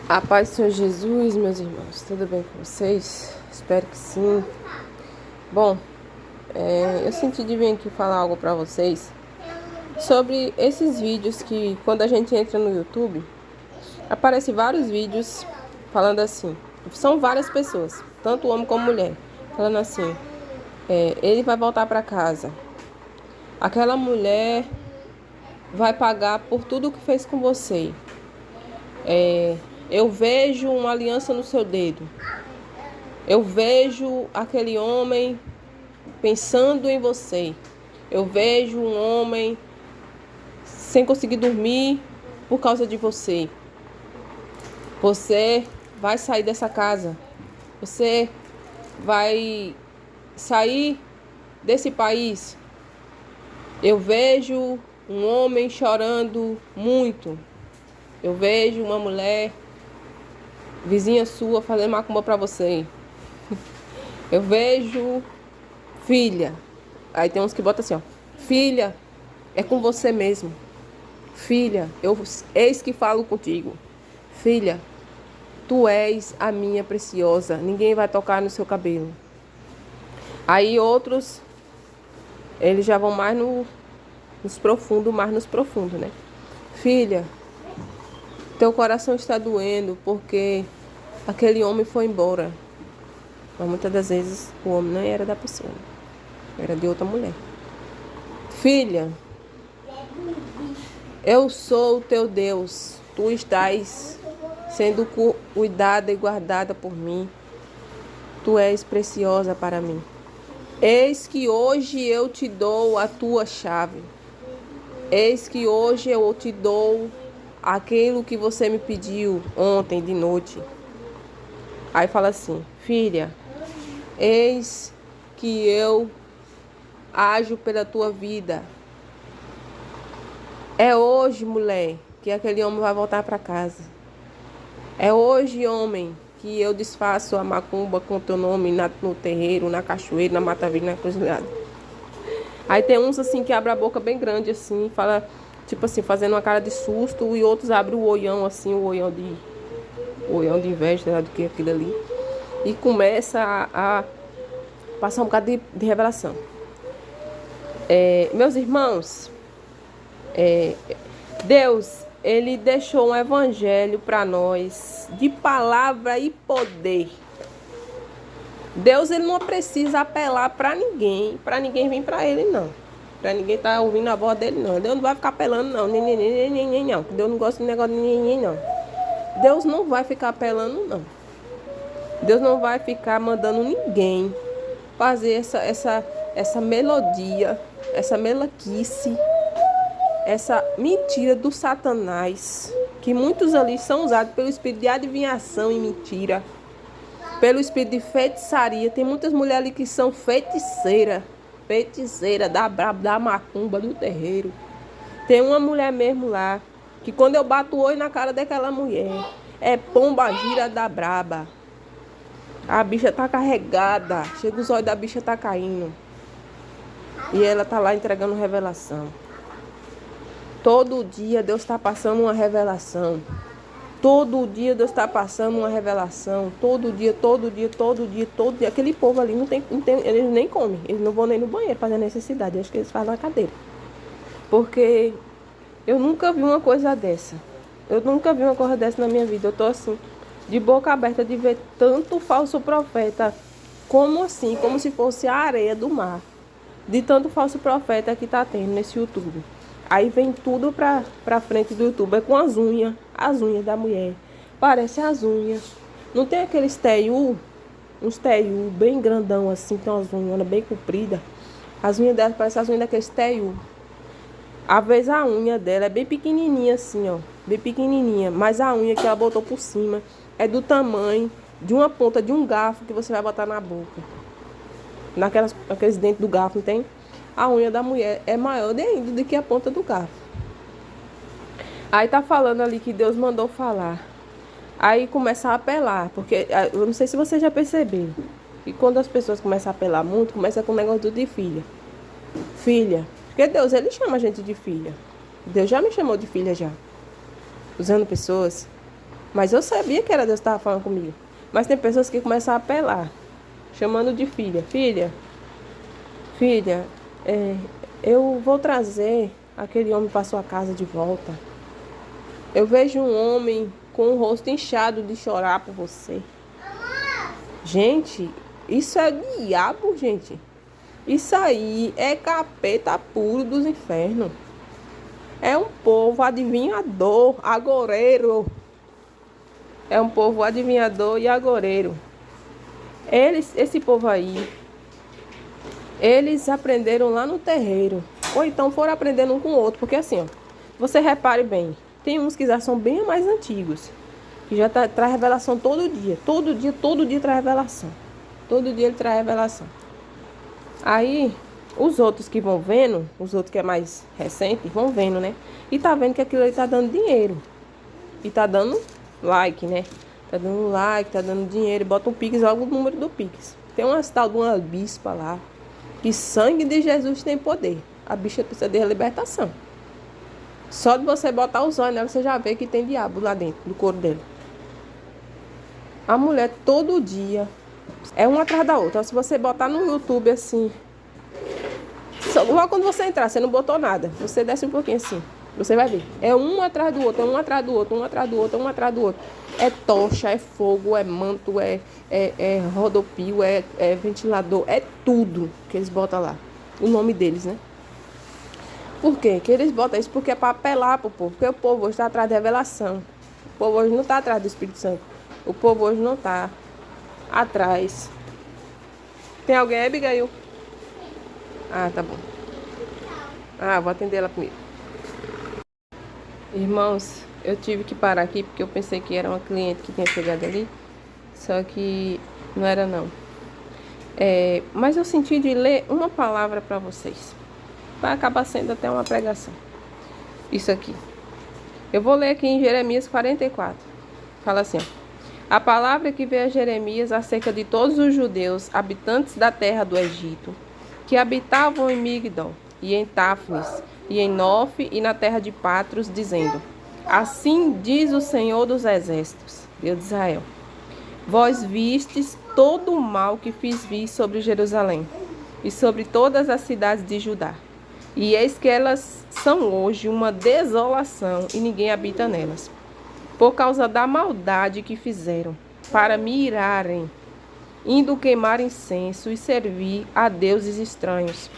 A paz do Senhor Jesus, meus irmãos, tudo bem com vocês? Espero que sim. Bom, eu senti de vir aqui falar algo para vocês sobre esses vídeos que, quando a gente entra no YouTube, aparecem vários vídeos falando assim. São várias pessoas, tanto homem como mulher, falando assim: ele vai voltar para casa. Aquela mulher vai pagar por tudo que fez com você. Eu vejo uma aliança no seu dedo. Eu vejo aquele homem pensando em você. Eu vejo um homem sem conseguir dormir por causa de você. Você vai sair dessa casa. Você vai sair desse país. Eu vejo um homem chorando muito. Eu vejo uma mulher vizinha sua fazendo macumba para você. Eu vejo filha. Aí tem uns que botam assim, ó: filha, é com você mesmo. Filha, eis que falo contigo. Filha, tu és a minha preciosa. Ninguém vai tocar no seu cabelo. Aí outros, eles já vão mais nos profundos, né? Filha, teu coração está doendo porque aquele homem foi embora. Mas muitas das vezes o homem não era da pessoa, era de outra mulher. Filha, eu sou o teu Deus. Tu estás sendo cuidada e guardada por mim. Tu és preciosa para mim. Eis que hoje eu te dou a tua chave. Eis que hoje eu te dou aquilo que você me pediu ontem de noite. Aí fala assim: filha, eis que eu ajo pela tua vida. É hoje, mulher, que aquele homem vai voltar para casa. É hoje, homem, que eu desfaço a macumba com teu nome no terreiro, na cachoeira, na mata virgem, na cruzilhada. Aí tem uns assim que abre a boca bem grande assim, fala tipo assim, fazendo uma cara de susto, e outros abrem o olhão assim, o olhão de inveja, sei lá do que aquilo ali, e começa a passar um bocado de revelação. Meus irmãos, Deus, ele deixou um evangelho para nós de palavra e poder. Deus, ele não precisa apelar para ninguém vir para ele, não. Para ninguém estar ouvindo a voz dele, não. Deus não vai ficar apelando, não. Não. Deus não gosta de negócio de ninguém, não. Deus não vai ficar apelando, não. Deus não vai ficar mandando ninguém fazer essa melodia, essa melaquice, essa mentira do Satanás, que muitos ali são usados pelo espírito de adivinhação e mentira, pelo espírito de feitiçaria. Tem muitas mulheres ali que são feiticeira da macumba, do terreiro. Tem uma mulher mesmo lá, que quando eu bato o olho na cara daquela mulher, é pomba gira da braba. A bicha tá carregada, chega os olhos da bicha tá caindo. E ela tá lá entregando revelação. Todo dia Deus está passando uma revelação. Todo dia Deus está passando uma revelação. Todo dia. Aquele povo ali não tem, eles nem comem. Eles não vão nem no banheiro fazer necessidade. Acho que eles fazem na cadeira. Porque eu nunca vi uma coisa dessa. Eu nunca vi uma coisa dessa na minha vida. Eu tô assim, de boca aberta de ver tanto falso profeta. Como assim? Como se fosse a areia do mar. De tanto falso profeta que tá tendo nesse YouTube. Aí vem tudo pra frente do YouTube. É com as unhas da mulher. Parece as unhas. Não tem aqueles teiu, uns teiu bem grandão assim, tem umas unhas bem compridas. As unhas dela parecem as unhas daqueles teiu. Às vezes a unha dela é bem pequenininha assim, ó. Bem pequenininha. Mas a unha que ela botou por cima é do tamanho de uma ponta de um garfo que você vai botar na boca. Aqueles dentes do garfo, não tem? A unha da mulher é maior ainda do que a ponta do garfo. Aí tá falando ali que Deus mandou falar. Aí começa a apelar, porque eu não sei se você já percebeu. E quando as pessoas começam a apelar muito, começa com o negócio de filha. Filha. Porque Deus, ele chama a gente de filha. Deus já me chamou de filha já. Usando pessoas. Mas eu sabia que era Deus que estava falando comigo. Mas tem pessoas que começam a apelar, chamando de filha. Filha, eu vou trazer aquele homem para sua casa de volta. Eu vejo um homem com o rosto inchado de chorar por você. Gente, isso é diabo, gente. Isso aí é capeta puro dos infernos. É um povo adivinhador, agoreiro. É um povo adivinhador e agoreiro. Esse povo aí, eles aprenderam lá no terreiro. Ou então foram aprendendo um com o outro. Porque assim, ó, você repare bem. Tem uns que já são bem mais antigos. Que já traz revelação todo dia. Todo dia traz revelação. Todo dia ele traz revelação. Aí, os outros que vão vendo, os outros que é mais recente, vão vendo, né? E tá vendo que aquilo ali tá dando dinheiro. E tá dando like, né? Tá dando like, tá dando dinheiro. Bota um Pix, logo o número do Pix. Tem uma tal de uma bispa lá. Que sangue de Jesus tem poder. A bicha precisa de libertação. Só de você botar os olhos nela, você já vê que tem diabo lá dentro, do corpo dele. A mulher todo dia é uma atrás da outra. Se você botar no YouTube assim, logo quando você entrar, você não botou nada, você desce um pouquinho assim, você vai ver. É um atrás do outro, é um atrás do outro, um atrás do outro, um atrás do outro. É tocha, é fogo, é manto, é rodopio, é ventilador, é tudo que eles botam lá. O nome deles, né? Por quê? Que eles botam isso? Porque é para apelar pro povo. Porque o povo hoje está atrás da revelação. O povo hoje não está atrás do Espírito Santo. O povo hoje não está atrás. Tem alguém aí, Abigail? Ah, tá bom. Ah, vou atender ela primeiro. Irmãos, eu tive que parar aqui porque eu pensei que era uma cliente que tinha chegado ali. Só que não era não. Mas eu senti de ler uma palavra para vocês. Vai acabar sendo até uma pregação. Isso aqui. Eu vou ler aqui em Jeremias 44. Fala assim, ó. A palavra que veio a Jeremias acerca de todos os judeus, habitantes da terra do Egito, que habitavam em Migdol, e em Táfnis, e em Nof, e na terra de Patros, dizendo: Assim diz o Senhor dos Exércitos, Deus de Israel: Vós vistes todo o mal que fiz vir sobre Jerusalém, e sobre todas as cidades de Judá. E eis que elas são hoje uma desolação, e ninguém habita nelas, por causa da maldade que fizeram, para me irarem, indo queimar incenso e servir a deuses estranhos,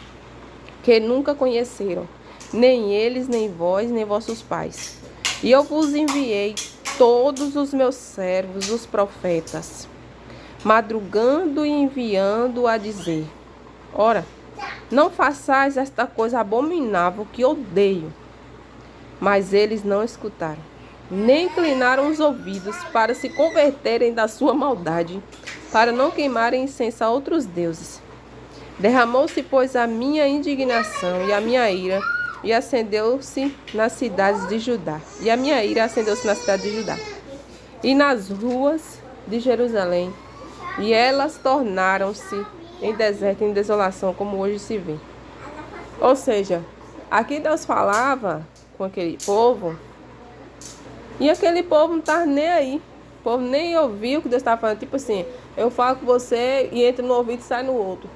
que nunca conheceram, nem eles, nem vós, nem vossos pais. E eu vos enviei todos os meus servos, os profetas, madrugando e enviando a dizer: Ora, não façais esta coisa abominável que odeio. Mas eles não escutaram, nem inclinaram os ouvidos para se converterem da sua maldade, para não queimarem incenso a outros deuses. Derramou-se, pois, a minha indignação e a minha ira, e acendeu-se nas cidades de Judá. E a minha ira acendeu-se na cidade de Judá e nas ruas de Jerusalém, e elas tornaram-se em deserto e em desolação, como hoje se vê. Ou seja, aqui Deus falava com aquele povo, e aquele povo não estava nem aí. O povo nem ouviu o que Deus estava falando. Tipo assim, eu falo com você e entra no ouvido e sai no outro.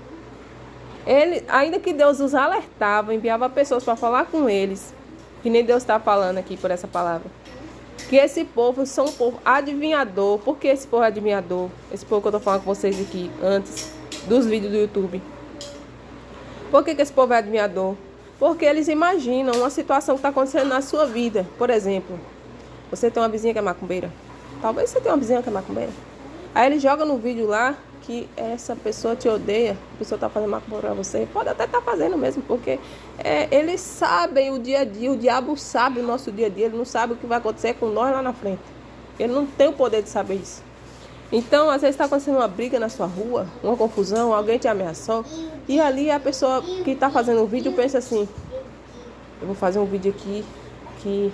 Ainda que Deus os alertava, enviava pessoas para falar com eles, que nem Deus está falando aqui por essa palavra, que esse povo são um povo adivinhador. Por que esse povo é adivinhador? Esse povo que eu estou falando com vocês aqui antes dos vídeos do YouTube. Por que esse povo é adivinhador? Porque eles imaginam uma situação que está acontecendo na sua vida. Por exemplo, você tem uma vizinha que é macumbeira. Talvez você tenha uma vizinha que é macumbeira. Aí ele joga no vídeo lá que essa pessoa te odeia, a pessoa está fazendo macumba para você. Pode até estar fazendo mesmo, porque eles sabem o dia a dia, o diabo sabe o nosso dia a dia, ele não sabe o que vai acontecer com nós lá na frente. Ele não tem o poder de saber isso. Então, às vezes está acontecendo uma briga na sua rua, uma confusão, alguém te ameaçou, e ali a pessoa que está fazendo o vídeo pensa assim: eu vou fazer um vídeo aqui que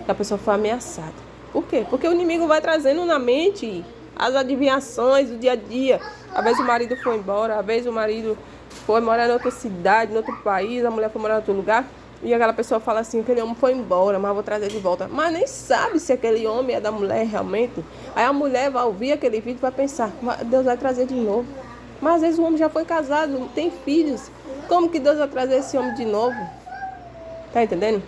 a pessoa foi ameaçada. Por quê? Porque o inimigo vai trazendo na mente as adivinhações do dia a dia. Às vezes o marido foi embora, às vezes o marido foi morar em outra cidade, em outro país, a mulher foi morar em outro lugar. E aquela pessoa fala assim, aquele homem foi embora, mas vou trazer de volta. Mas nem sabe se aquele homem é da mulher realmente. Aí a mulher vai ouvir aquele vídeo e vai pensar, Deus vai trazer de novo. Mas às vezes o homem já foi casado, tem filhos. Como que Deus vai trazer esse homem de novo? Tá entendendo?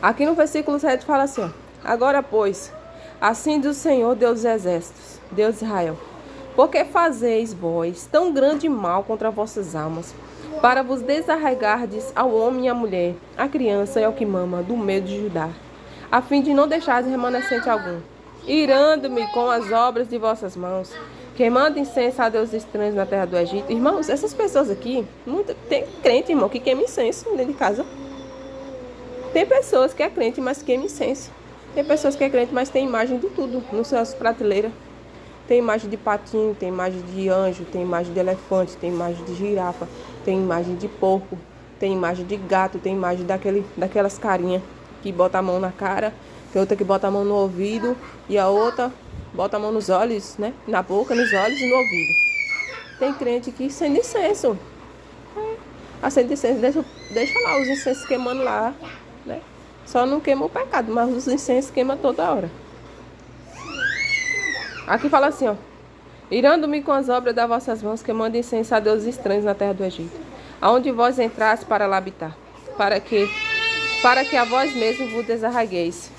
Aqui no versículo 7 fala assim, ó. Agora, pois, assim diz o Senhor, Deus dos exércitos, Deus de Israel. Porque fazeis vós tão grande mal contra vossas almas, para vos desarraigardes ao homem e à mulher, à criança e ao que mama, do meio de Judá, a fim de não deixardes remanescente algum, irando-me com as obras de vossas mãos, queimando incenso a deuses estranhos na terra do Egito. Irmãos, essas pessoas aqui, tem crente, irmão, que queima incenso dentro de casa. Tem pessoas que é crente, mas queima incenso. Tem pessoas que é crente, mas tem imagem de tudo nas suas prateleiras. Tem imagem de patinho, tem imagem de anjo, tem imagem de elefante, tem imagem de girafa, tem imagem de porco, tem imagem de gato, tem imagem daquelas carinhas que bota a mão na cara, tem outra que bota a mão no ouvido e a outra bota a mão nos olhos, né? Na boca, nos olhos e no ouvido. Tem crente que acende incenso. Acende incenso, deixa lá os incensos queimando lá, né? Só não queima o pecado, mas os incensos queimam toda hora. Aqui fala assim, ó. Irando-me com as obras das vossas mãos, queimando incenso a deuses estranhos na terra do Egito, aonde vós entraste para lá habitar, para que a vós mesmos vos desarraigueis.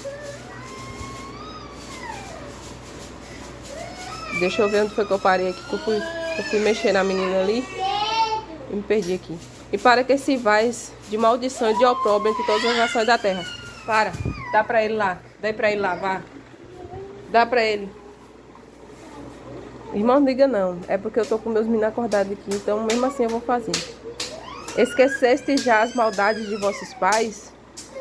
Deixa eu ver onde foi que eu parei aqui, que eu fui mexer na menina ali e me perdi aqui. E para que sirvais de maldição e de opróbrio entre todas as nações da terra. Dá pra ele lá, dá pra ele lá, vá. Dá pra ele. Irmão, não diga não, é porque eu tô com meus meninos acordados aqui, então mesmo assim eu vou fazer. Esqueceste já as maldades de vossos pais,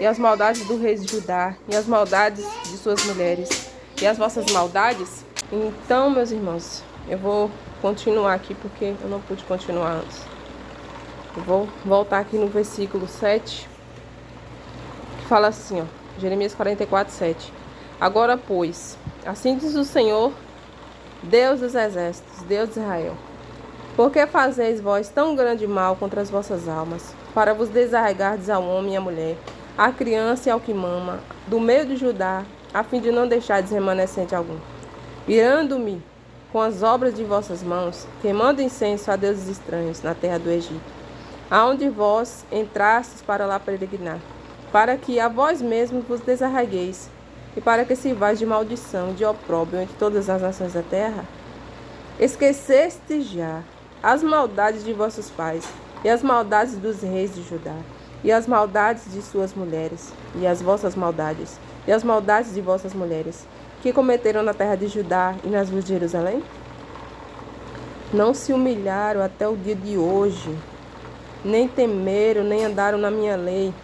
e as maldades do rei de Judá, e as maldades de suas mulheres, e as vossas maldades? Então, meus irmãos, eu vou continuar aqui, porque eu não pude continuar antes. Eu vou voltar aqui no versículo 7, que fala assim, ó, Jeremias 44, 7. Agora, pois, assim diz o Senhor, Deus dos exércitos, Deus de Israel. Por que fazeis vós tão grande mal contra as vossas almas, para vos desarraigardes ao homem e à mulher, à criança e ao que mama, do meio de Judá, a fim de não deixardes remanescente algum? Irando-me com as obras de vossas mãos, queimando incenso a deuses estranhos na terra do Egito, aonde vós entrastes para lá peregrinar, para que a vós mesmos vos desarraigueis, e para que sirvais de maldição e de opróbrio entre todas as nações da terra? Esqueceste já as maldades de vossos pais, e as maldades dos reis de Judá, e as maldades de suas mulheres, e as vossas maldades, e as maldades de vossas mulheres, que cometeram na terra de Judá e nas ruas de Jerusalém? Não se humilharam até o dia de hoje, nem temeram, nem andaram na minha lei,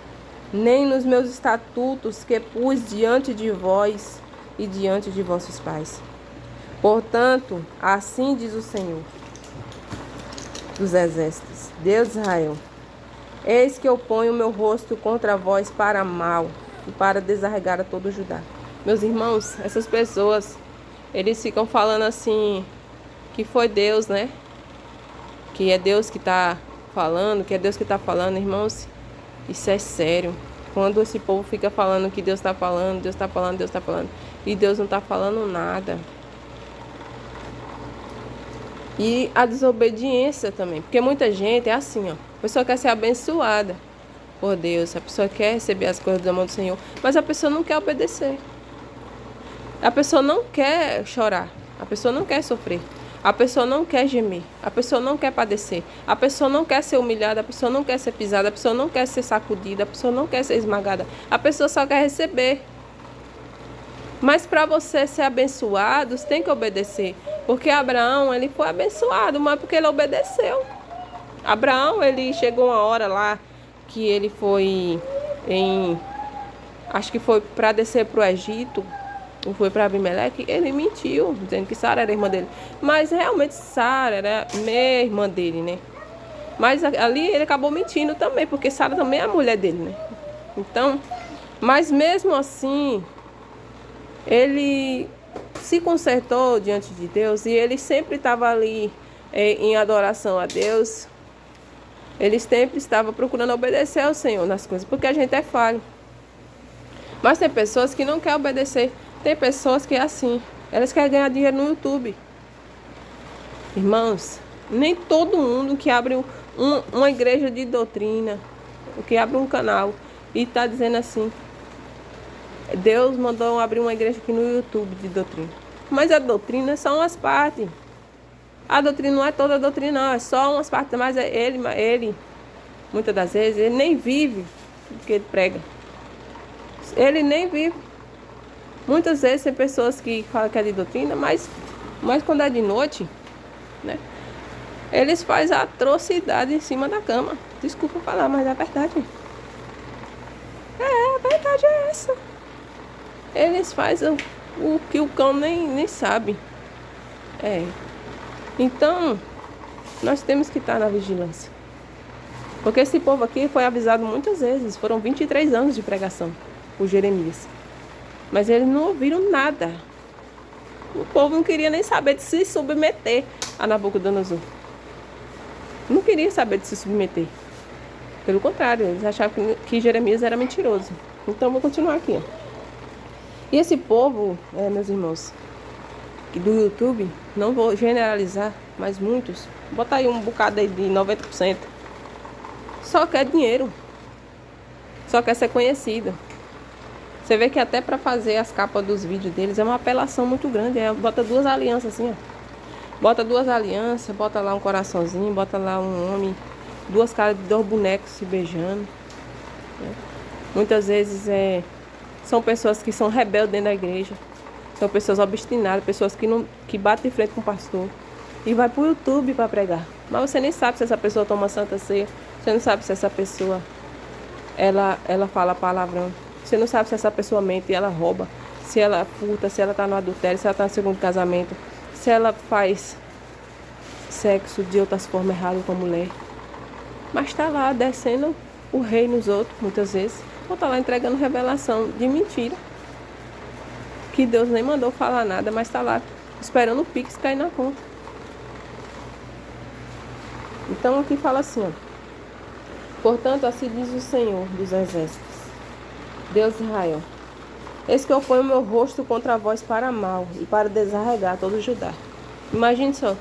nem nos meus estatutos que pus diante de vós e diante de vossos pais. Portanto, assim diz o Senhor dos exércitos, Deus de Israel: eis que eu ponho o meu rosto contra vós para mal e para desarraigar a todo Judá. Meus irmãos, essas pessoas, eles ficam falando assim, que foi Deus, né? Que é Deus que está falando, que é Deus que está falando, irmãos. Isso é sério. Quando esse povo fica falando que Deus está falando, Deus está falando, Deus está falando, e Deus não está falando nada. E a desobediência também, porque muita gente é assim, ó. A pessoa quer ser abençoada por Deus, a pessoa quer receber as coisas da mão do Senhor, mas a pessoa não quer obedecer. A pessoa não quer chorar, a pessoa não quer sofrer, a pessoa não quer gemer, a pessoa não quer padecer, a pessoa não quer ser humilhada, a pessoa não quer ser pisada, a pessoa não quer ser sacudida, a pessoa não quer ser esmagada, a pessoa só quer receber. Mas para você ser abençoado, você tem que obedecer. Porque Abraão, ele foi abençoado, mas porque ele obedeceu. Abraão, ele chegou uma hora lá que ele foi acho que foi para descer para o Egito, ou foi para Abimeleque, ele mentiu, dizendo que Sara era irmã dele. Mas realmente Sara era meia irmã dele, né? Mas ali ele acabou mentindo também, porque Sara também é a mulher dele, né? Então, mas mesmo assim, ele se consertou diante de Deus e ele sempre estava ali em adoração a Deus. Eles sempre estavam procurando obedecer ao Senhor nas coisas, porque a gente é falho. Mas tem pessoas que não querem obedecer. Tem pessoas que é assim. Elas querem ganhar dinheiro no YouTube. Irmãos, nem todo mundo que abre uma igreja de doutrina, que abre um canal e está dizendo assim, Deus mandou abrir uma igreja aqui no YouTube de doutrina. Mas a doutrina são umas partes. A doutrina não é toda a doutrina, não. É só umas partes. Mas ele, muitas das vezes, ele nem vive o que ele prega. Ele nem vive. Muitas vezes tem pessoas que falam que é de doutrina, mas quando é de noite, né? Eles fazem atrocidade em cima da cama. Desculpa falar, mas é verdade. A verdade é essa. Eles fazem o que o cão nem sabe. Então, nós temos que estar na vigilância. Porque esse povo aqui foi avisado muitas vezes. Foram 23 anos de pregação por Jeremias. Mas eles não ouviram nada. O povo não queria nem saber de se submeter a Nabucodonosor. Não queria saber de se submeter. Pelo contrário, eles achavam que Jeremias era mentiroso. Então, vou continuar aqui. E esse povo, meus irmãos, do YouTube, não vou generalizar, mas muitos, botar aí um bocado aí de 90%, só quer dinheiro. Só quer ser conhecido. Você vê que até para fazer as capas dos vídeos deles é uma apelação muito grande. Bota 2 alianças assim, ó. Bota 2 alianças, bota lá um coraçãozinho, bota lá um homem, 2 caras de 2 bonecos se beijando. Né? Muitas vezes são pessoas que são rebeldes dentro da igreja. São pessoas obstinadas, pessoas que batem de frente com o pastor. E vai pro YouTube para pregar. Mas você nem sabe se essa pessoa toma santa ceia. Você não sabe se essa pessoa ela fala palavrão. Você não sabe se essa pessoa mente e ela rouba. Se ela furta, se ela tá no adultério, se ela tá no segundo casamento. Se ela faz sexo de outras formas erradas com a mulher. Mas tá lá descendo o rei nos outros, muitas vezes. Ou tá lá entregando revelação de mentira. Que Deus nem mandou falar nada, mas tá lá esperando o Pix cair na conta. Então aqui fala assim, ó. Portanto, assim diz o Senhor dos Exércitos, Deus de Israel. Eis que eu ponho o meu rosto contra vós para mal e para desarregar todo Judá. Imagine só,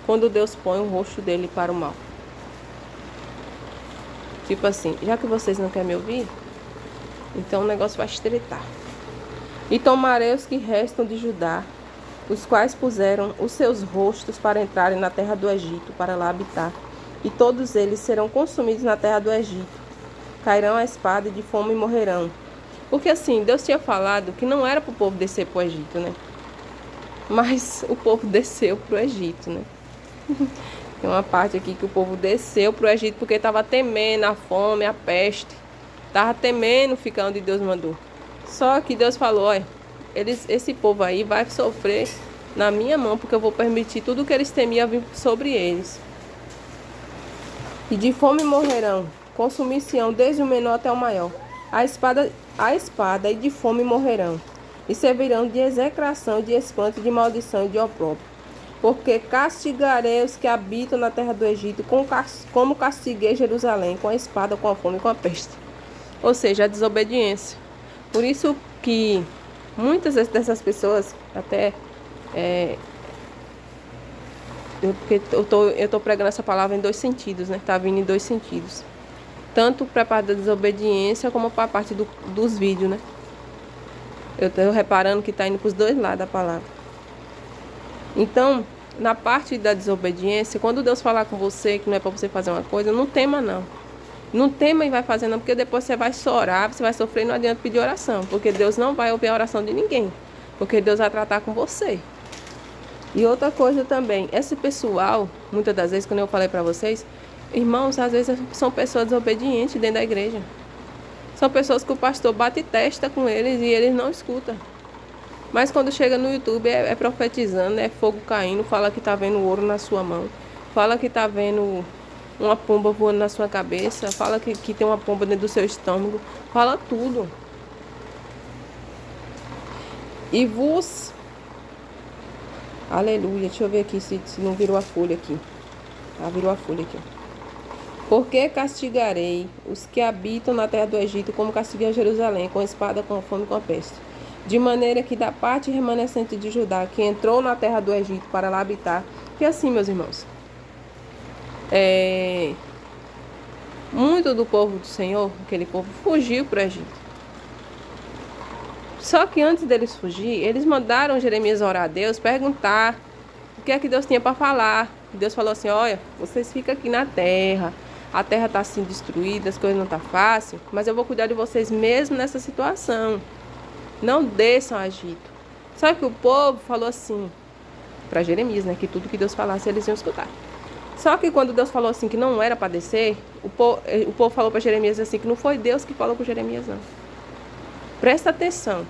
quando Deus põe o rosto dele para o mal. Tipo assim, já que vocês não querem me ouvir, então o negócio vai estreitar. E tomarei os que restam de Judá, os quais puseram os seus rostos para entrarem na terra do Egito, para lá habitar. E todos eles serão consumidos na terra do Egito. Cairão a espada e de fome morrerão. Porque assim, Deus tinha falado que não era para o povo descer para o Egito, né? Mas o povo desceu para o Egito, né? Tem uma parte aqui que o povo desceu para o Egito porque estava temendo a fome, a peste. Estava temendo ficar onde Deus mandou. Só que Deus falou, olha, esse povo aí vai sofrer na minha mão, porque eu vou permitir tudo que eles temiam vir sobre eles. E de fome morrerão, consumir-se-ão desde o menor até o maior. A espada e de fome morrerão, e servirão de execração, de espanto, de maldição e de opróbrio. Porque castigarei os que habitam na terra do Egito, como castiguei Jerusalém, com a espada, com a fome e com a peste. Ou seja, a desobediência. Por isso que muitas dessas pessoas, até... porque eu tô pregando essa palavra em 2 sentidos, né? Tá vindo em 2 sentidos. Tanto para a parte da desobediência, como para a parte dos vídeos, né? Eu tô reparando que tá indo para os 2 lados da palavra. Então, na parte da desobediência, quando Deus falar com você que não é para você fazer uma coisa, não tema não. Não tema e vai fazer não, porque depois você vai chorar, você vai sofrer e não adianta pedir oração. Porque Deus não vai ouvir a oração de ninguém. Porque Deus vai tratar com você. E outra coisa também, esse pessoal, muitas das vezes, quando eu falei para vocês, irmãos, às vezes são pessoas desobedientes dentro da igreja. São pessoas que o pastor bate testa com eles e eles não escutam. Mas quando chega no YouTube é profetizando, é fogo caindo, fala que tá vendo ouro na sua mão, fala que tá vendo uma pomba voando na sua cabeça, fala que tem uma pomba dentro do seu estômago, fala tudo. E vos... Aleluia, deixa eu ver aqui se não virou a folha aqui. Ah, virou a folha aqui. Porque castigarei os que habitam na terra do Egito, como castiguei a Jerusalém, com a espada, com a fome e com a peste. De maneira que da parte remanescente de Judá, que entrou na terra do Egito para lá habitar, que assim, meus irmãos, muito do povo do Senhor, aquele povo, fugiu para o Egito. Só que antes deles fugir, eles mandaram Jeremias orar a Deus, perguntar o que é que Deus tinha para falar. Deus falou assim: olha, vocês ficam aqui na terra, a terra está assim destruída, as coisas não estão fáceis, mas eu vou cuidar de vocês mesmo nessa situação. Não desçam ao Egito. Só que o povo falou assim para Jeremias, né, que tudo que Deus falasse eles iam escutar. Só que quando Deus falou assim que não era para descer, o povo falou para Jeremias assim que não foi Deus que falou com Jeremias, não. Presta atenção.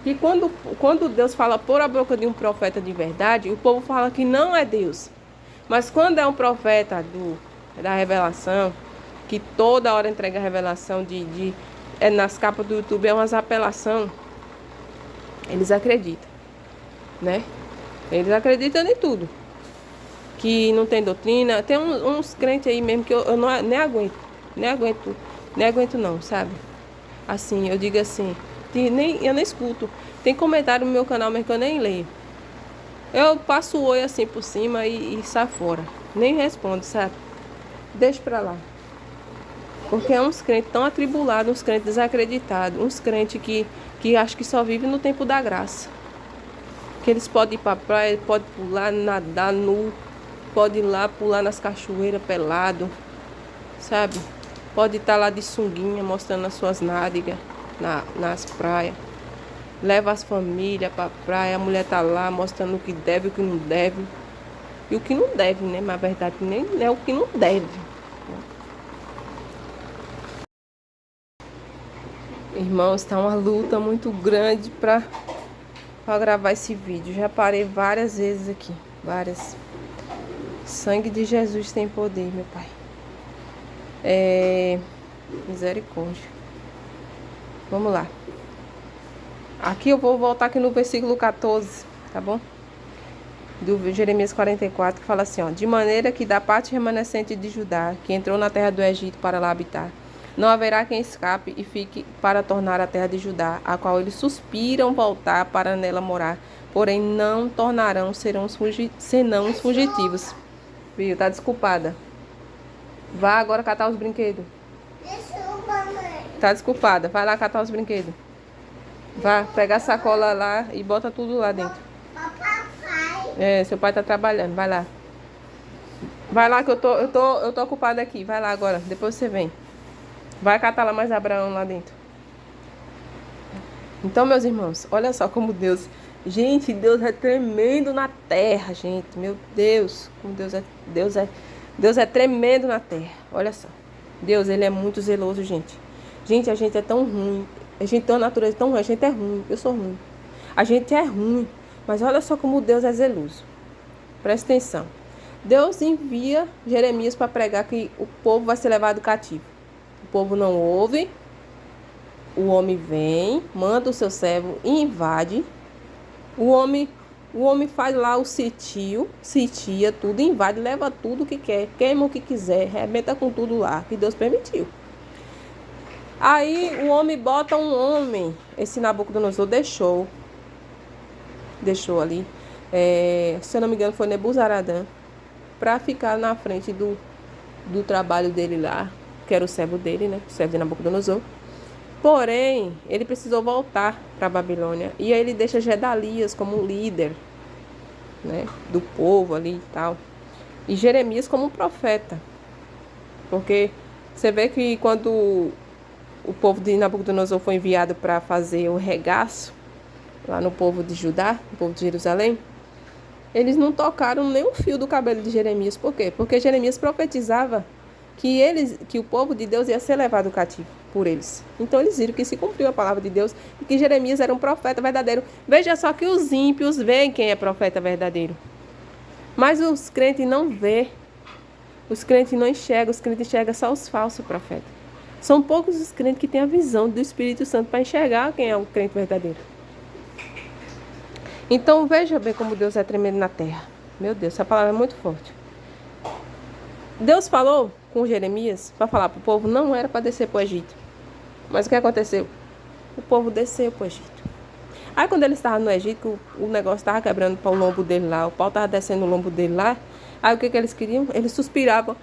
Que quando Deus fala por a boca de um profeta de verdade, o povo fala que não é Deus. Mas quando é um profeta da revelação, que toda hora entrega a revelação nas capas do YouTube, é umas apelação, eles acreditam, né? Eles acreditam em tudo. Que não tem doutrina. Tem uns crentes aí mesmo que eu não, nem aguento. Nem aguento não, sabe? Assim, eu digo assim, eu nem escuto. Tem comentário no meu canal, mas que eu nem leio. Eu passo o oi assim por cima e saio fora. Nem respondo, sabe? Deixa pra lá. Porque é uns crentes tão atribulados, uns crentes desacreditados, uns crentes que acham que só vivem no tempo da graça. Que eles podem ir pra praia, podem pular, nadar nu, podem ir lá pular nas cachoeiras pelado, sabe? Pode estar lá de sunguinha, mostrando as suas nádegas nas praias. Leva as famílias pra praia, a mulher tá lá mostrando o que deve e o que não deve. E o que não deve, né? Mas a verdade nem é o que não deve. Irmãos, está uma luta muito grande para gravar esse vídeo. Já parei várias vezes aqui. Várias. Sangue de Jesus tem poder, meu Pai. Misericórdia. Vamos lá. Aqui eu vou voltar aqui no versículo 14, tá bom? Do Jeremias 44, que fala assim, ó: de maneira que da parte remanescente de Judá, que entrou na terra do Egito para lá habitar, não haverá quem escape e fique para tornar a terra de Judá, a qual eles suspiram voltar para nela morar, porém não tornarão, senão os fugitivos. Viu? Tá desculpada. Vá agora catar os brinquedos. Desculpa, mãe. Tá desculpada. Vai lá catar os brinquedos. Vá pegar a sacola lá e bota tudo lá dentro. Papai. Seu pai tá trabalhando. Vai lá. Vai lá que eu tô ocupada aqui. Vai lá agora. Depois você vem. Vai catar lá mais Abraão lá dentro. Então, meus irmãos, olha só como Deus... Gente, Deus é tremendo na terra, gente. Meu Deus, como Deus é tremendo na terra. Olha só. Deus, ele é muito zeloso, gente. Gente, a gente é tão ruim. A gente tem uma natureza tão ruim. A gente é ruim. Eu sou ruim. A gente é ruim. Mas olha só como Deus é zeloso. Presta atenção. Deus envia Jeremias para pregar que o povo vai ser levado cativo. O povo não ouve. O homem vem, manda o seu servo e invade. O homem faz lá o sitia tudo, invade, leva tudo que quer, queima o que quiser, arrebenta com tudo lá, que Deus permitiu. Aí o homem bota um homem, esse Nabucodonosor deixou ali, se eu não me engano foi Nebuzaradã, para ficar na frente do trabalho dele lá, que era o servo dele, né, o servo de Nabucodonosor. Porém, ele precisou voltar para a Babilônia. E aí ele deixa Gedalias como líder, né, do povo ali e tal. E Jeremias como profeta. Porque você vê que quando o povo de Nabucodonosor foi enviado para fazer o regaço lá no povo de Judá, no povo de Jerusalém, eles não tocaram nem um fio do cabelo de Jeremias. Por quê? Porque Jeremias profetizava que o povo de Deus ia ser levado cativo por eles. Então eles viram que se cumpriu a palavra de Deus e que Jeremias era um profeta verdadeiro. Veja só que os ímpios veem quem é profeta verdadeiro. Mas os crentes não vê. Os crentes não enxergam. Os crentes enxergam só os falsos profetas. São poucos os crentes que têm a visão do Espírito Santo para enxergar quem é o crente verdadeiro. Então veja bem como Deus é tremendo na terra. Meu Deus, essa palavra é muito forte. Deus falou com Jeremias para falar para o povo, não era para descer para o Egito. Mas o que aconteceu? O povo desceu para o Egito. Aí quando ele estava no Egito, o negócio estava quebrando para o lombo dele lá, o pau estava descendo o lombo dele lá. Aí o que eles queriam? Eles suspiravam.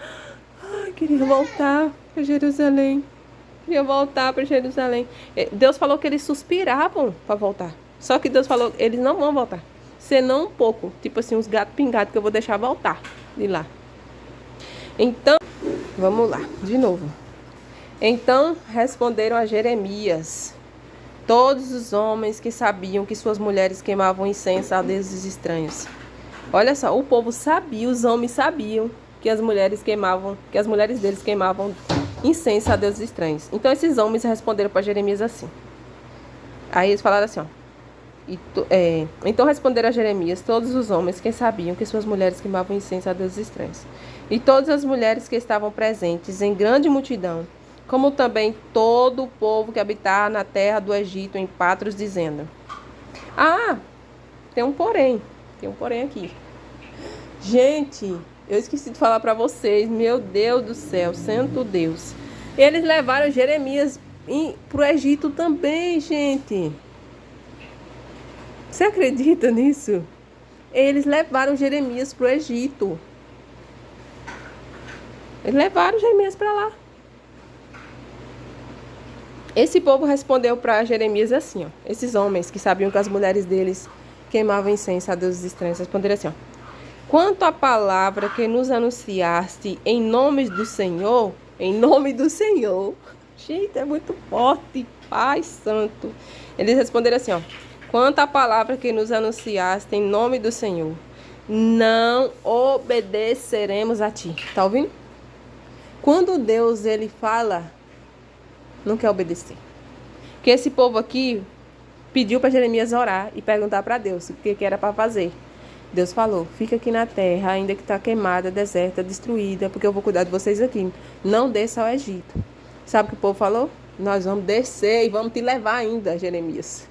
Ai, queriam voltar para Jerusalém. Queriam voltar para Jerusalém. Deus falou que eles suspiravam para voltar. Só que Deus falou, eles não vão voltar. Senão um pouco. Tipo assim, uns gatos pingados que eu vou deixar voltar de lá. Então, vamos lá, de novo. Então responderam a Jeremias todos os homens que sabiam que suas mulheres queimavam incenso a deuses estranhos. Olha só, o povo sabia, os homens sabiam que as mulheres deles queimavam incenso a deuses estranhos. Então esses homens responderam para Jeremias assim. Aí eles falaram assim, ó. Então responderam a Jeremias todos os homens que sabiam que suas mulheres queimavam incenso a deuses estranhos. E todas as mulheres que estavam presentes em grande multidão, como também todo o povo que habitava na terra do Egito em Patros, dizendo: Ah, tem um porém aqui. Gente, eu esqueci de falar para vocês, meu Deus do céu, santo Deus. Eles levaram Jeremias para o Egito também, gente. Você acredita nisso? Eles levaram Jeremias para o Egito. Eles levaram Jeremias para lá. Esse povo respondeu para Jeremias assim, ó. Esses homens que sabiam que as mulheres deles queimavam incenso a deuses estranhos responderam assim, ó. Quanto à palavra que nos anunciaste em nome do Senhor, gente, é muito forte, Pai Santo. Eles responderam assim, ó. Quanto à palavra que nos anunciaste em nome do Senhor, não obedeceremos a ti. Tá ouvindo? Quando Deus, ele fala, não quer obedecer. Porque esse povo aqui pediu para Jeremias orar e perguntar para Deus o que era para fazer. Deus falou, fica aqui na terra, ainda que está queimada, deserta, destruída, porque eu vou cuidar de vocês aqui. Não desça ao Egito. Sabe o que o povo falou? Nós vamos descer e vamos te levar ainda, Jeremias.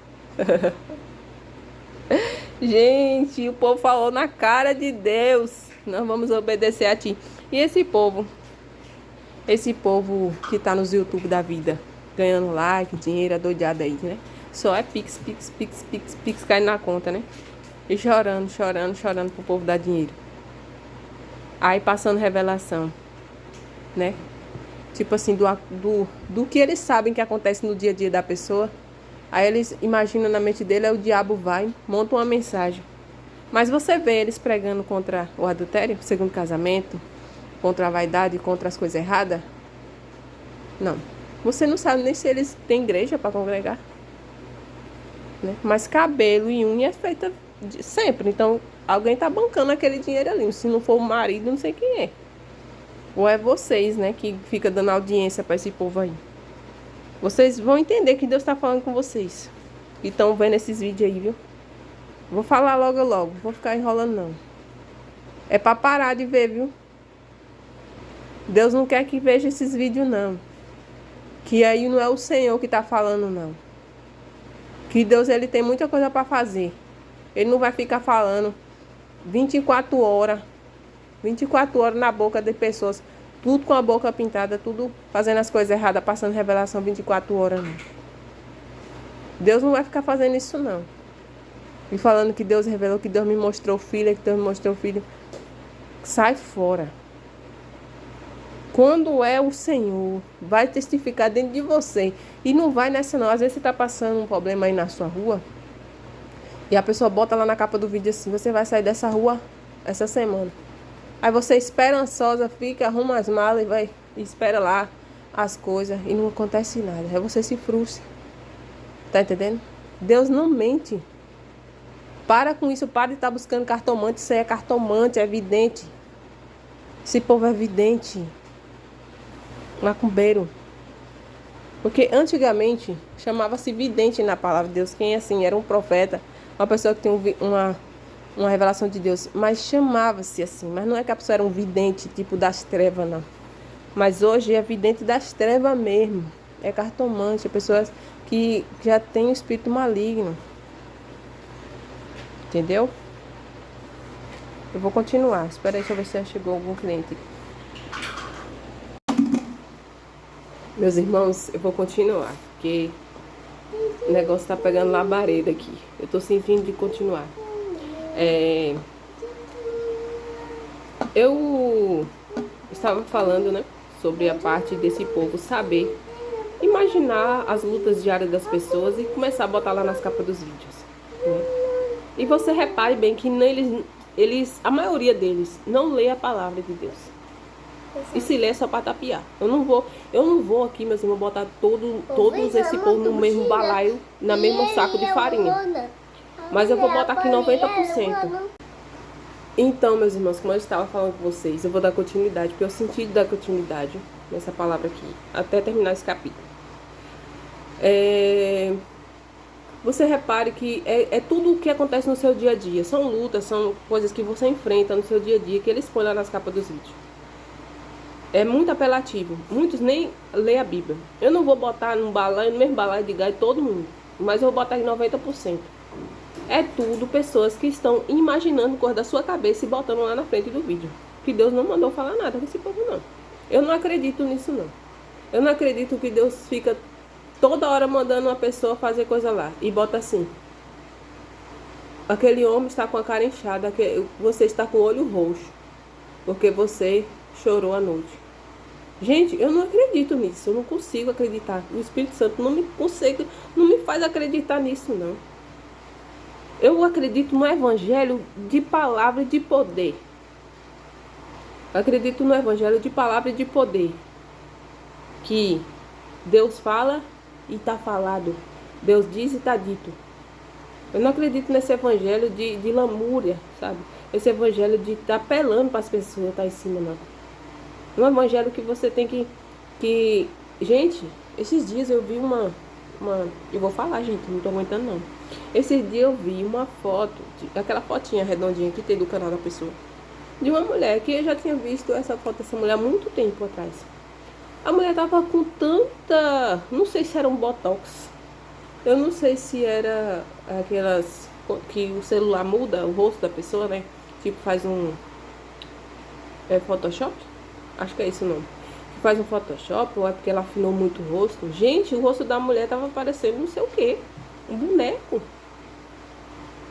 Gente, o povo falou na cara de Deus, nós vamos obedecer a ti. E esse povo que tá nos YouTube da vida, ganhando like, dinheiro, adoidado aí, né? Só é pix, caindo na conta, né? E chorando pro povo dar dinheiro. Aí passando revelação, né? Tipo assim, do que eles sabem que acontece no dia a dia da pessoa. Aí eles imaginam na mente dele, aí o diabo vai, monta uma mensagem. Mas você vê eles pregando contra o adultério, segundo casamento, contra a vaidade, contra as coisas erradas? Não. Você não sabe nem se eles têm igreja para congregar. Né? Mas cabelo e unha é feita sempre. Então, alguém tá bancando aquele dinheiro ali. Se não for o marido, não sei quem é. Ou é vocês, né, que fica dando audiência para esse povo aí. Vocês vão entender que Deus está falando com vocês. E estão vendo esses vídeos aí, viu? Vou falar logo. Não vou ficar enrolando, não. É para parar de ver, viu? Deus não quer que veja esses vídeos, não. Que aí não é o Senhor que está falando, não. Que Deus, ele tem muita coisa para fazer. Ele não vai ficar falando 24 horas na boca de pessoas. Tudo com a boca pintada, tudo fazendo as coisas erradas, passando revelação 24 horas. Não. Deus não vai ficar fazendo isso, não. E falando que Deus revelou, que Deus me mostrou filha, que Deus me mostrou filho. Sai fora. Quando é o Senhor, vai testificar dentro de você. E não vai nessa não. Às vezes você está passando um problema aí na sua rua. E a pessoa bota lá na capa do vídeo assim, você vai sair dessa rua essa semana. Aí você esperançosa, fica, arruma as malas e vai, e espera lá as coisas e não acontece nada. Aí você se frustra. Tá entendendo? Deus não mente. Para com isso, para de estar buscando cartomante. Isso aí é cartomante, é vidente. Esse povo é vidente. Macumbeiro. Porque antigamente chamava-se vidente na palavra de Deus. Quem assim era um profeta, uma pessoa que tem uma revelação de Deus, mas chamava-se assim, mas não é que a pessoa era um vidente tipo das trevas, não. Mas hoje é vidente das trevas mesmo, é cartomante, é pessoas que já têm um espírito maligno, entendeu? Eu vou continuar, espera aí, deixa eu ver se já chegou algum cliente. Meus irmãos, eu vou continuar, porque o negócio tá pegando labareda aqui. Eu tô sentindo de continuar. Eu estava falando, né, sobre a parte desse povo saber imaginar as lutas diárias das pessoas e começar a botar lá nas capas dos vídeos, né? E você repare bem que a maioria deles não lê a palavra de Deus. E se lê é só para tapiar. Eu não vou aqui, meus irmãos, botar todos esse povo no mesmo balaio, na mesmo saco de farinha. Mas eu vou botar aqui 90%. Então, meus irmãos, como eu estava falando com vocês, eu vou dar continuidade, porque eu senti de dar continuidade nessa palavra aqui, até terminar esse capítulo. Você repare que é tudo o que acontece no seu dia a dia. São lutas, são coisas que você enfrenta no seu dia a dia, que eles põem lá nas capas dos vídeos. É muito apelativo. Muitos nem lê a Bíblia. Eu não vou botar no mesmo balaio de gás todo mundo, mas eu vou botar em 90%. É tudo pessoas que estão imaginando coisa da sua cabeça e botando lá na frente do vídeo. Que Deus não mandou falar nada com esse povo, não. Eu não acredito nisso, não. Eu não acredito que Deus fica toda hora mandando uma pessoa fazer coisa lá. E bota assim: aquele homem está com a cara inchada, você está com o olho roxo, porque você chorou à noite. Gente, eu não acredito nisso. Eu não consigo acreditar. O Espírito Santo não me faz acreditar nisso, não. Eu acredito no evangelho de palavra e de poder. Eu acredito no evangelho de palavra e de poder. Que Deus fala e está falado. Deus diz e está dito. Eu não acredito nesse evangelho de lamúria, sabe? Esse evangelho de estar apelando para as pessoas, estar em cima, não. Um evangelho que você tem que... Gente, esses dias eu vi uma... Eu vou falar, gente, não tô aguentando, não. Esses dias eu vi uma foto, aquela fotinha redondinha que tem do canal da pessoa, de uma mulher que eu já tinha visto essa foto dessa mulher há muito tempo atrás. A mulher tava com tanta... Não sei se era um botox. Eu não sei se era aquelas... Que o celular muda o rosto da pessoa, né? Tipo, faz um... Photoshop? Acho que é isso o nome. Faz um Photoshop, ou é porque ela afinou muito o rosto. Gente, o rosto da mulher tava parecendo não sei o que. Um boneco.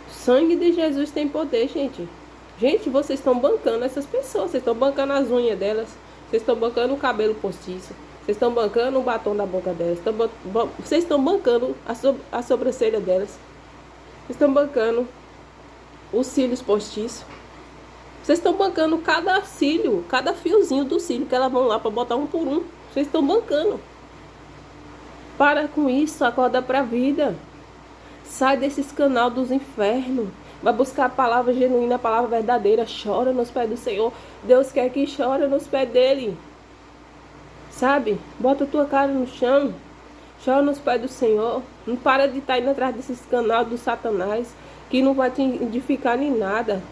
O sangue de Jesus tem poder, gente. Gente, vocês estão bancando essas pessoas. Vocês estão bancando as unhas delas. Vocês estão bancando o cabelo postiço. Vocês estão bancando o batom da boca delas. Vocês estão bancando a sobrancelha delas. Vocês estão bancando os cílios postiços. Vocês estão bancando cada cílio, cada fiozinho do cílio que elas vão lá para botar um por um. Vocês estão bancando. Para com isso, acorda para a vida. Sai desses canal dos infernos. Vai buscar a palavra genuína, a palavra verdadeira. Chora nos pés do Senhor. Deus quer que chore nos pés dele. Sabe? Bota a tua cara no chão. Chora nos pés do Senhor. Não para de estar indo atrás desses canal do Satanás, que não vai te edificar nem nada.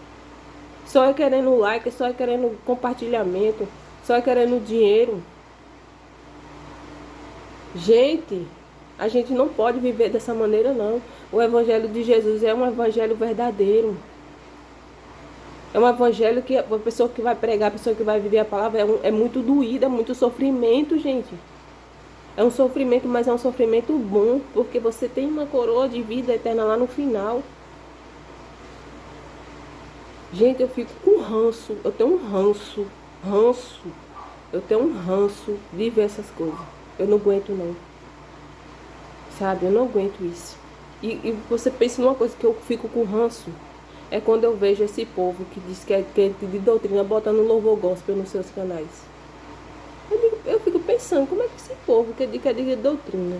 Só é querendo like, só é querendo compartilhamento, só é querendo dinheiro. Gente, a gente não pode viver dessa maneira, não. O evangelho de Jesus é um evangelho verdadeiro. É um evangelho que a pessoa que vai pregar, a pessoa que vai viver a palavra é muito doída, é muito sofrimento, gente. É um sofrimento, mas é um sofrimento bom, porque você tem uma coroa de vida eterna lá no final. Gente, eu fico com ranço. Eu tenho um ranço. Eu tenho um ranço de ver essas coisas. Eu não aguento, não. Sabe? Eu não aguento isso. E você pensa numa coisa que eu fico com ranço. É quando eu vejo esse povo que diz que é de doutrina botando louvor gospel nos seus canais. Eu fico pensando, como é que esse povo que é de doutrina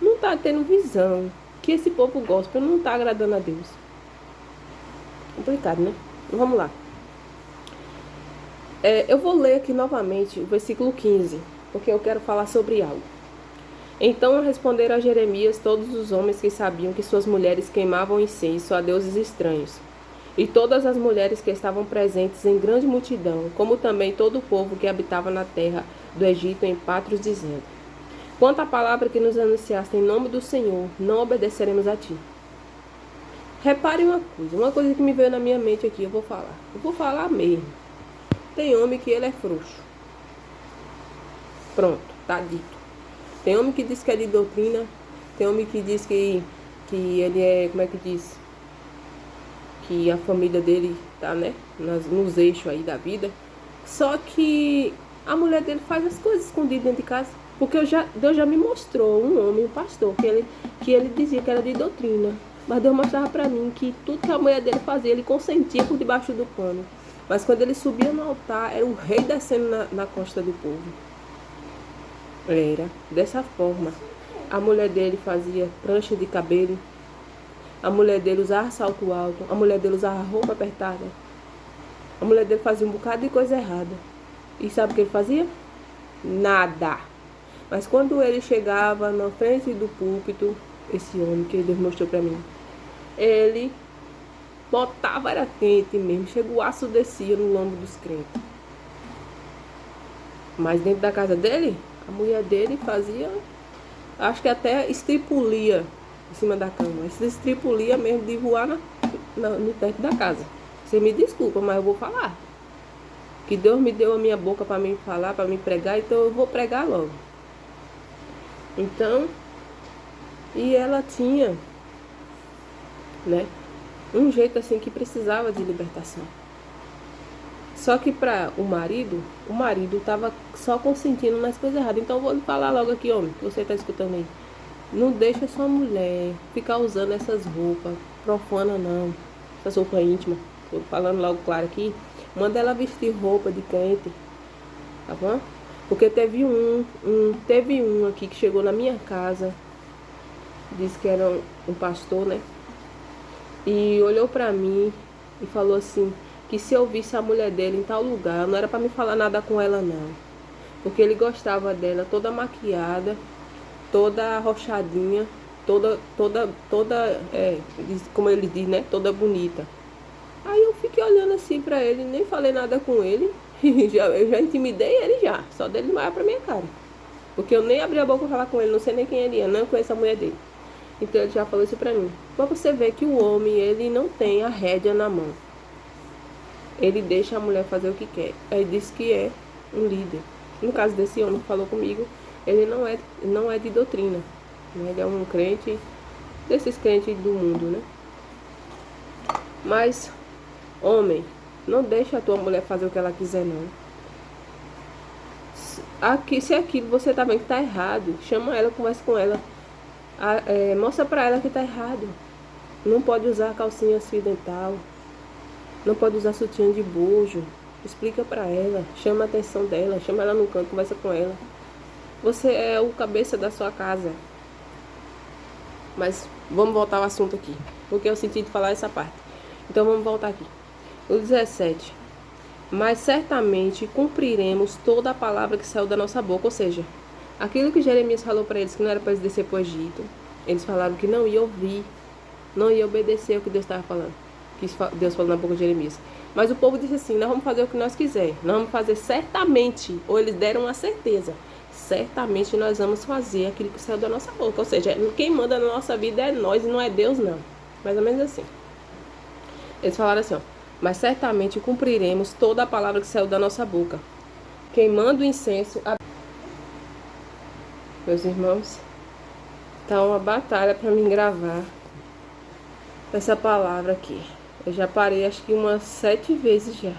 não tá tendo visão? Que esse povo gospel não tá agradando a Deus. Complicado, né? Vamos lá. Eu vou ler aqui novamente o versículo 15, porque eu quero falar sobre algo. Então responderam a Jeremias todos os homens que sabiam que suas mulheres queimavam incenso a deuses estranhos, e todas as mulheres que estavam presentes em grande multidão, como também todo o povo que habitava na terra do Egito em Patros, dizendo: quanto à palavra que nos anunciaste em nome do Senhor, não obedeceremos a ti. Repare uma coisa que me veio na minha mente aqui, eu vou falar mesmo. Tem homem que ele é frouxo. Pronto, tá dito. Tem homem que diz que é de doutrina, tem homem que diz que ele é, como é que diz? Que a família dele tá, né, nos eixos aí da vida. Só que a mulher dele faz as coisas escondidas dentro de casa. Porque Deus já me mostrou um homem, um pastor, que ele dizia que era de doutrina. Mas Deus mostrava pra mim que tudo que a mulher dele fazia, ele consentia por debaixo do pano. Mas quando ele subia no altar, era o rei descendo na costa do povo. Era dessa forma. A mulher dele fazia prancha de cabelo. A mulher dele usava salto alto. A mulher dele usava roupa apertada. A mulher dele fazia um bocado de coisa errada. E sabe o que ele fazia? Nada. Mas quando ele chegava na frente do púlpito, esse homem que Deus mostrou pra mim, ele botava, era quente mesmo, chega o aço descia no lombo dos crentes. Mas dentro da casa dele, a mulher dele fazia, acho que até estripulia em cima da cama. Esse estripulia mesmo de voar no teto da casa. Você me desculpa, mas eu vou falar. Que Deus me deu a minha boca para mim falar, para mim pregar, então eu vou pregar logo. Então, e ela tinha, né, um jeito assim que precisava de libertação. Só que para o marido estava só consentindo nas coisas erradas. Então eu vou lhe falar logo aqui, homem, que você está escutando aí. Não deixa sua mulher ficar usando essas roupas profanas, não. Essas roupas íntimas. Tô falando logo claro aqui. Manda ela vestir roupa de crente. Tá bom? Porque teve um aqui que chegou na minha casa. Disse que era um pastor, né? E olhou pra mim e falou assim, que se eu visse a mulher dele em tal lugar, não era pra me falar nada com ela não. Porque ele gostava dela toda maquiada, toda arrochadinha, toda, como ele diz, né? Toda bonita. Aí eu fiquei olhando assim pra ele, nem falei nada com ele. Eu já intimidei ele já, só dele não olhar pra minha cara. Porque eu nem abri a boca pra falar com ele, não sei nem quem ele é, não conheço a mulher dele. Então ele já falou isso pra mim. Pra você ver que o homem, ele não tem a rédea na mão. Ele deixa a mulher fazer o que quer. Ele disse que é um líder. No caso desse homem que falou comigo, ele não é de doutrina. Ele é um crente, desses crentes do mundo, né? Mas, homem, não deixa a tua mulher fazer o que ela quiser, não. Se aquilo você tá vendo que tá errado, chama ela, conversa com ela. Mostra pra ela que tá errado. Não pode usar calcinha fio dental. Não pode usar sutiã de bojo. Explica pra ela, chama a atenção dela, chama ela no canto, conversa com ela. Você é o cabeça da sua casa. Mas vamos voltar ao assunto aqui, porque eu senti de falar essa parte. Então vamos voltar aqui. O 17. Mas certamente cumpriremos toda a palavra que saiu da nossa boca. Ou seja, aquilo que Jeremias falou para eles, que não era para eles descer para o Egito. Eles falaram que não ia ouvir, não ia obedecer o que Deus estava falando, que Deus falou na boca de Jeremias. Mas o povo disse assim, nós vamos fazer o que nós quiser, nós vamos fazer certamente. Ou eles deram uma certeza, certamente nós vamos fazer aquilo que saiu da nossa boca. Ou seja, quem manda na nossa vida é nós e não é Deus, não. Mais ou menos assim. Eles falaram assim, ó, mas certamente cumpriremos toda a palavra que saiu da nossa boca, queimando o incenso. Meus irmãos, tá uma batalha para mim gravar essa palavra aqui. Eu já parei acho que umas 7 vezes já.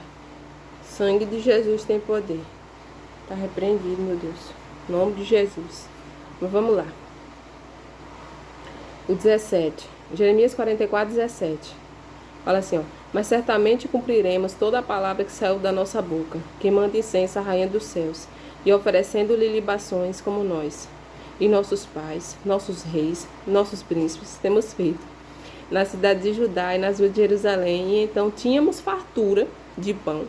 Sangue de Jesus tem poder. Tá repreendido, meu Deus. Em nome de Jesus. Mas vamos lá. O 17. Jeremias 44, 17. Fala assim, ó. Mas certamente cumpriremos toda a palavra que saiu da nossa boca, queimando incenso à rainha dos céus, e oferecendo-lhe libações como nós, e nossos pais, nossos reis, nossos príncipes, temos feito na cidade de Judá e nas ruas de Jerusalém. E então tínhamos fartura de pão,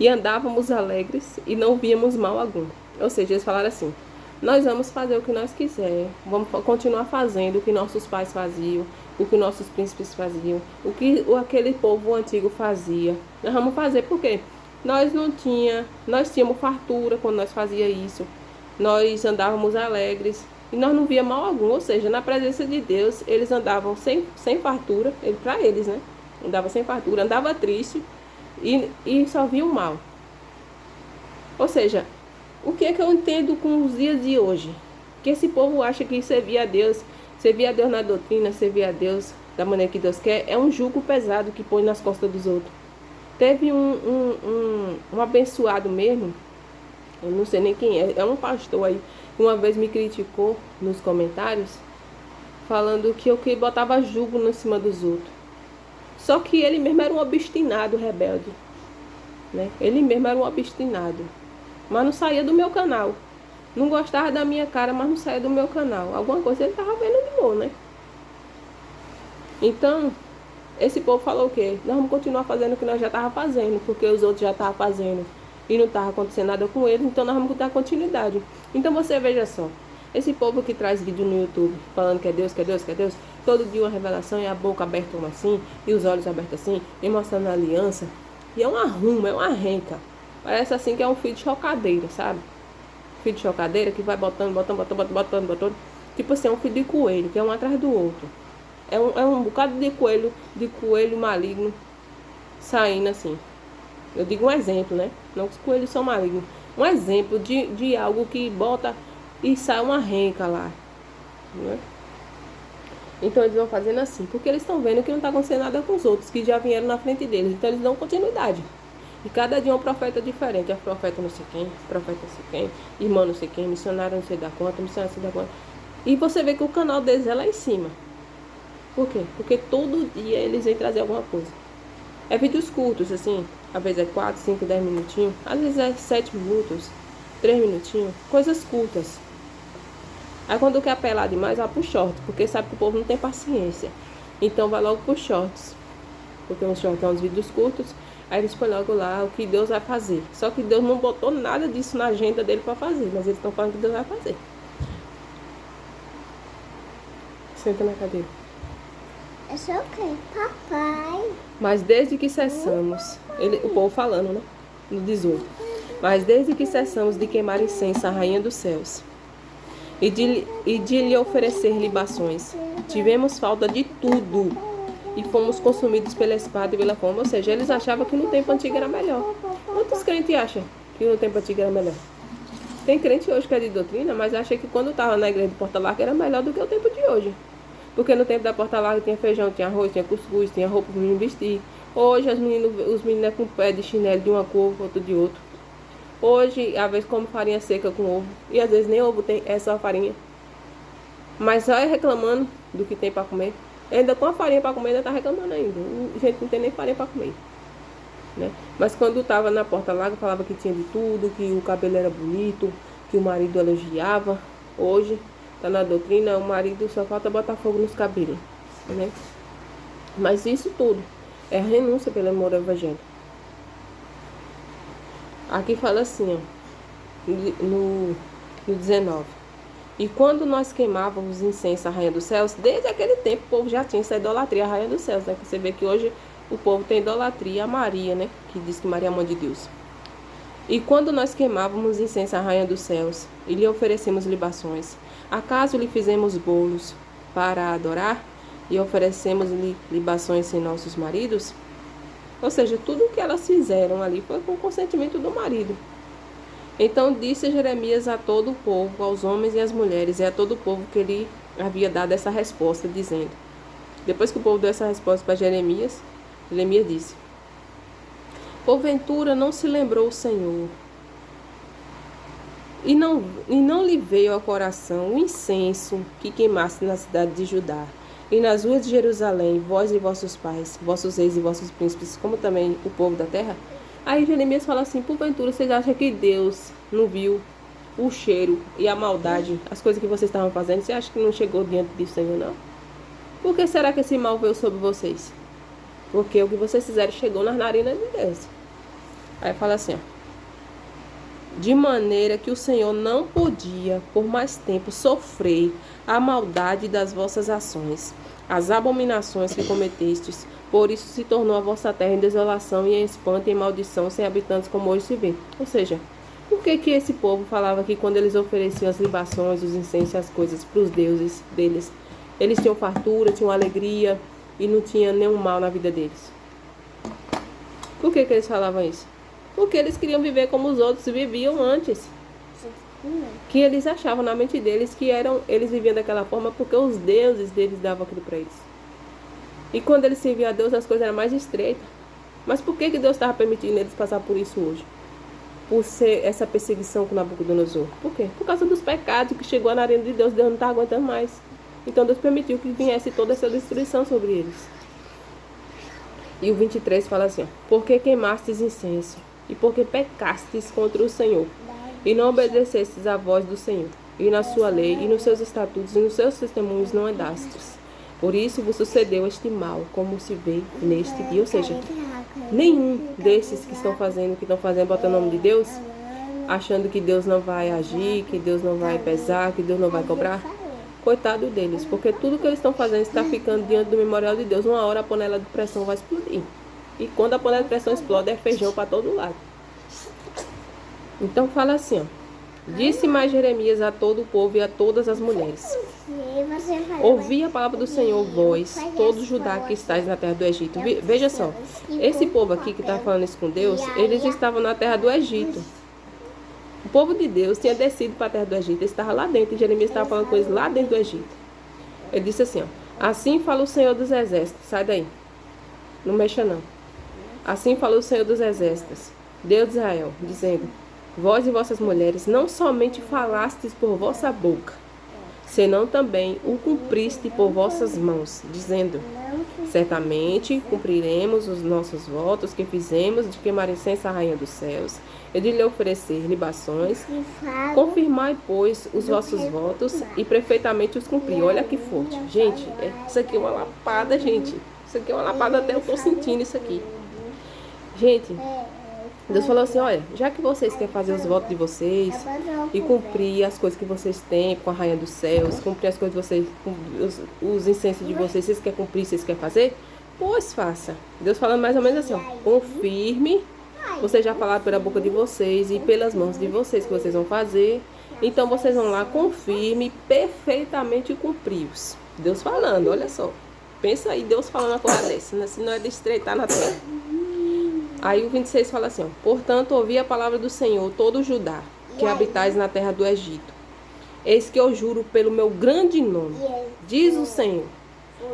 e andávamos alegres, e não víamos mal algum. Ou seja, eles falaram assim, nós vamos fazer o que nós quiser, vamos continuar fazendo o que nossos pais faziam, o que nossos príncipes faziam, o que aquele povo antigo fazia. Nós vamos fazer porque nós tínhamos fartura quando nós fazia isso. Nós andávamos alegres e nós não via mal algum. Ou seja, na presença de Deus, eles andavam sem fartura, para eles, né? Andava sem fartura, andava triste e só via o mal. Ou seja, o que é que eu entendo com os dias de hoje? Que esse povo acha que servir a Deus na doutrina, servir a Deus da maneira que Deus quer, é um jugo pesado que põe nas costas dos outros. Teve um abençoado mesmo, eu não sei nem quem é um pastor aí, que uma vez me criticou nos comentários, falando que eu que botava jugo em cima dos outros. Só que ele mesmo era um obstinado rebelde, né? Ele mesmo era um obstinado, mas não saía do meu canal. Não gostava da minha cara, mas não saía do meu canal. Alguma coisa ele tava vendo de novo, né? Então, esse povo falou o quê? Nós vamos continuar fazendo o que nós já tava fazendo, porque os outros já estavam fazendo e não estava acontecendo nada com eles, então nós vamos dar continuidade. Então você veja só, esse povo que traz vídeo no YouTube, falando que é Deus, que é Deus, que é Deus, todo dia uma revelação e a boca aberta assim, e os olhos abertos assim, e mostrando a aliança, e é um arrumo, é uma renca. Parece assim que é um fio de chocadeira, sabe? Fio de chocadeira que vai botando. Tipo assim, é um fio de coelho, que é um atrás do outro. É um bocado de coelho maligno saindo assim. Eu digo um exemplo, né? Não que os coelhos são malignos. Um exemplo de algo que bota e sai uma renca lá, né? Então eles vão fazendo assim, porque eles estão vendo que não está acontecendo nada com os outros, que já vieram na frente deles. Então eles dão continuidade. E cada dia é um profeta diferente. É profeta não sei quem, profeta não sei quem, irmão não sei quem, missionário não sei da conta, missionário não sei da conta. E você vê que o canal deles é lá em cima. Por quê? Porque todo dia eles vêm trazer alguma coisa. É vídeos curtos, assim. Às vezes é 4, 5, 10 minutinhos. Às vezes é 7 minutos, 3 minutinhos. Coisas curtas. Aí quando quer apelar demais, vai pro short. Porque sabe que o povo não tem paciência. Então vai logo pro shorts. Porque os shorts são os vídeos curtos. Aí eles põem logo lá o que Deus vai fazer. Só que Deus não botou nada disso na agenda dele para fazer. Mas eles estão falando que Deus vai fazer. Senta na cadeira. Eu sou o quê? Papai. Mas desde que cessamos, o povo falando, né? No 18. Mas desde que cessamos de queimar incenso à rainha dos céus e de lhe oferecer libações, tivemos falta de tudo e fomos consumidos pela espada e pela fome. Ou seja, eles achavam que no tempo antigo era melhor. Quantos crentes acham que no tempo antigo era melhor? Tem crente hoje que é de doutrina, mas acha que quando estava na igreja de Porta Larga era melhor do que o tempo de hoje. Porque no tempo da Porta Larga tinha feijão, tinha arroz, tinha cuscuz, tinha roupa para os meninos vestir. Hoje os meninos é com pé de chinelo de uma cor, outro de outro. Hoje, às vezes, come farinha seca com ovo. E às vezes nem ovo tem, é só farinha. Mas só é reclamando do que tem para comer. Ainda com a farinha para comer, ainda tá reclamando ainda. A gente não tem nem farinha para comer, né? Mas quando tava na Porta Larga, falava que tinha de tudo, que o cabelo era bonito, que o marido elogiava. Hoje tá na doutrina, o marido só falta botar fogo nos cabelos, né? Mas isso tudo é a renúncia pelo amor ao evangelho. Aqui fala assim, ó, no 19. E quando nós queimávamos incenso à rainha dos céus, desde aquele tempo o povo já tinha essa idolatria à rainha dos céus, né? Você vê que hoje o povo tem idolatria a Maria, né? Que diz que Maria é a mãe de Deus. E quando nós queimávamos incenso à rainha dos céus e lhe oferecemos libações, acaso lhe fizemos bolos para adorar e oferecemos-lhe libações sem nossos maridos? Ou seja, tudo o que elas fizeram ali foi com o consentimento do marido. Então disse Jeremias a todo o povo, aos homens e às mulheres, e a todo o povo que ele havia dado essa resposta, dizendo... Depois que o povo deu essa resposta para Jeremias, Jeremias disse: porventura não se lembrou o Senhor, e não lhe veio ao coração o incenso que queimasse na cidade de Judá, e nas ruas de Jerusalém, vós e vossos pais, vossos reis e vossos príncipes, como também o povo da terra? Aí Jeremias fala assim: porventura vocês acham que Deus não viu o cheiro e a maldade, as coisas que vocês estavam fazendo? Você acha que não chegou diante do Senhor, não? Por que será que esse mal veio sobre vocês? Porque o que vocês fizeram chegou nas narinas de Deus. Aí fala assim, ó: de maneira que o Senhor não podia por mais tempo sofrer a maldade das vossas ações, as abominações que cometestes. Por isso se tornou a vossa terra em desolação e em espanto e em maldição, sem habitantes como hoje se vê. Ou seja, por que que esse povo falava que quando eles ofereciam as libações, os incensos e as coisas para os deuses deles, eles tinham fartura, tinham alegria e não tinha nenhum mal na vida deles? Por que que eles falavam isso? Porque eles queriam viver como os outros viviam antes. Que eles achavam na mente deles que eles viviam daquela forma porque os deuses deles davam aquilo para eles. E quando eles serviam a Deus, as coisas eram mais estreitas. Mas por que Deus estava permitindo eles passar por isso hoje? Por ser essa perseguição com Nabucodonosor. Por quê? Por causa dos pecados que chegou na arena de Deus. Deus não estava aguentando mais. Então Deus permitiu que viesse toda essa destruição sobre eles. E o 23 fala assim, ó, porque queimastes incenso e porque pecastes contra o Senhor e não obedecestes à voz do Senhor e na sua lei e nos seus estatutos e nos seus testemunhos não andastes. Por isso vos sucedeu este mal, como se vê neste dia. Ou seja, nenhum desses que estão fazendo, botando o nome de Deus, achando que Deus não vai agir, que Deus não vai pesar, que Deus não vai cobrar. Coitado deles, porque tudo que eles estão fazendo está ficando diante do memorial de Deus. Uma hora a panela de pressão vai explodir. E quando a panela de pressão explode, é feijão para todo lado. Então fala assim, ó. Disse mais Jeremias a todo o povo e a todas as mulheres. Ouvi a palavra do Senhor, vós, todo Judá que estáis na terra do Egito. Veja só, esse povo aqui que está falando isso com Deus, eles estavam na terra do Egito. O povo de Deus tinha descido para a terra do Egito, ele estava lá dentro, e Jeremias estava falando com eles lá dentro do Egito. Ele disse assim, ó, assim fala o Senhor dos Exércitos, sai daí, não mexa não. Assim fala o Senhor dos Exércitos, Deus de Israel, dizendo, vós e vossas mulheres não somente falastes por vossa boca, senão também o cumpriste por vossas mãos, dizendo, certamente cumpriremos os nossos votos que fizemos de queimar incenso à rainha dos céus e de lhe oferecer libações. Confirmai, pois, os vossos votos e perfeitamente os cumprir. Olha que forte. Gente, isso aqui é uma lapada, gente. Isso aqui é uma lapada, até eu tô sentindo isso aqui. Gente, Deus falou assim, olha, já que vocês querem fazer os votos de vocês e cumprir as coisas que vocês têm com a rainha dos céus, cumprir as coisas de vocês, os incensos de vocês querem cumprir, vocês querem fazer, pois faça. Deus falando mais ou menos assim, ó, confirme, vocês já falaram pela boca de vocês e pelas mãos de vocês que vocês vão fazer, então vocês vão lá, confirme perfeitamente e cumpri-os. Deus falando, olha só, pensa aí, Deus falando uma coisa dessa, né? Se não é de estreitar na terra. Aí o 26 fala assim, ó, portanto, ouvi a palavra do Senhor, todo Judá, que habitais na terra do Egito. Eis que eu juro pelo meu grande nome, diz o Senhor,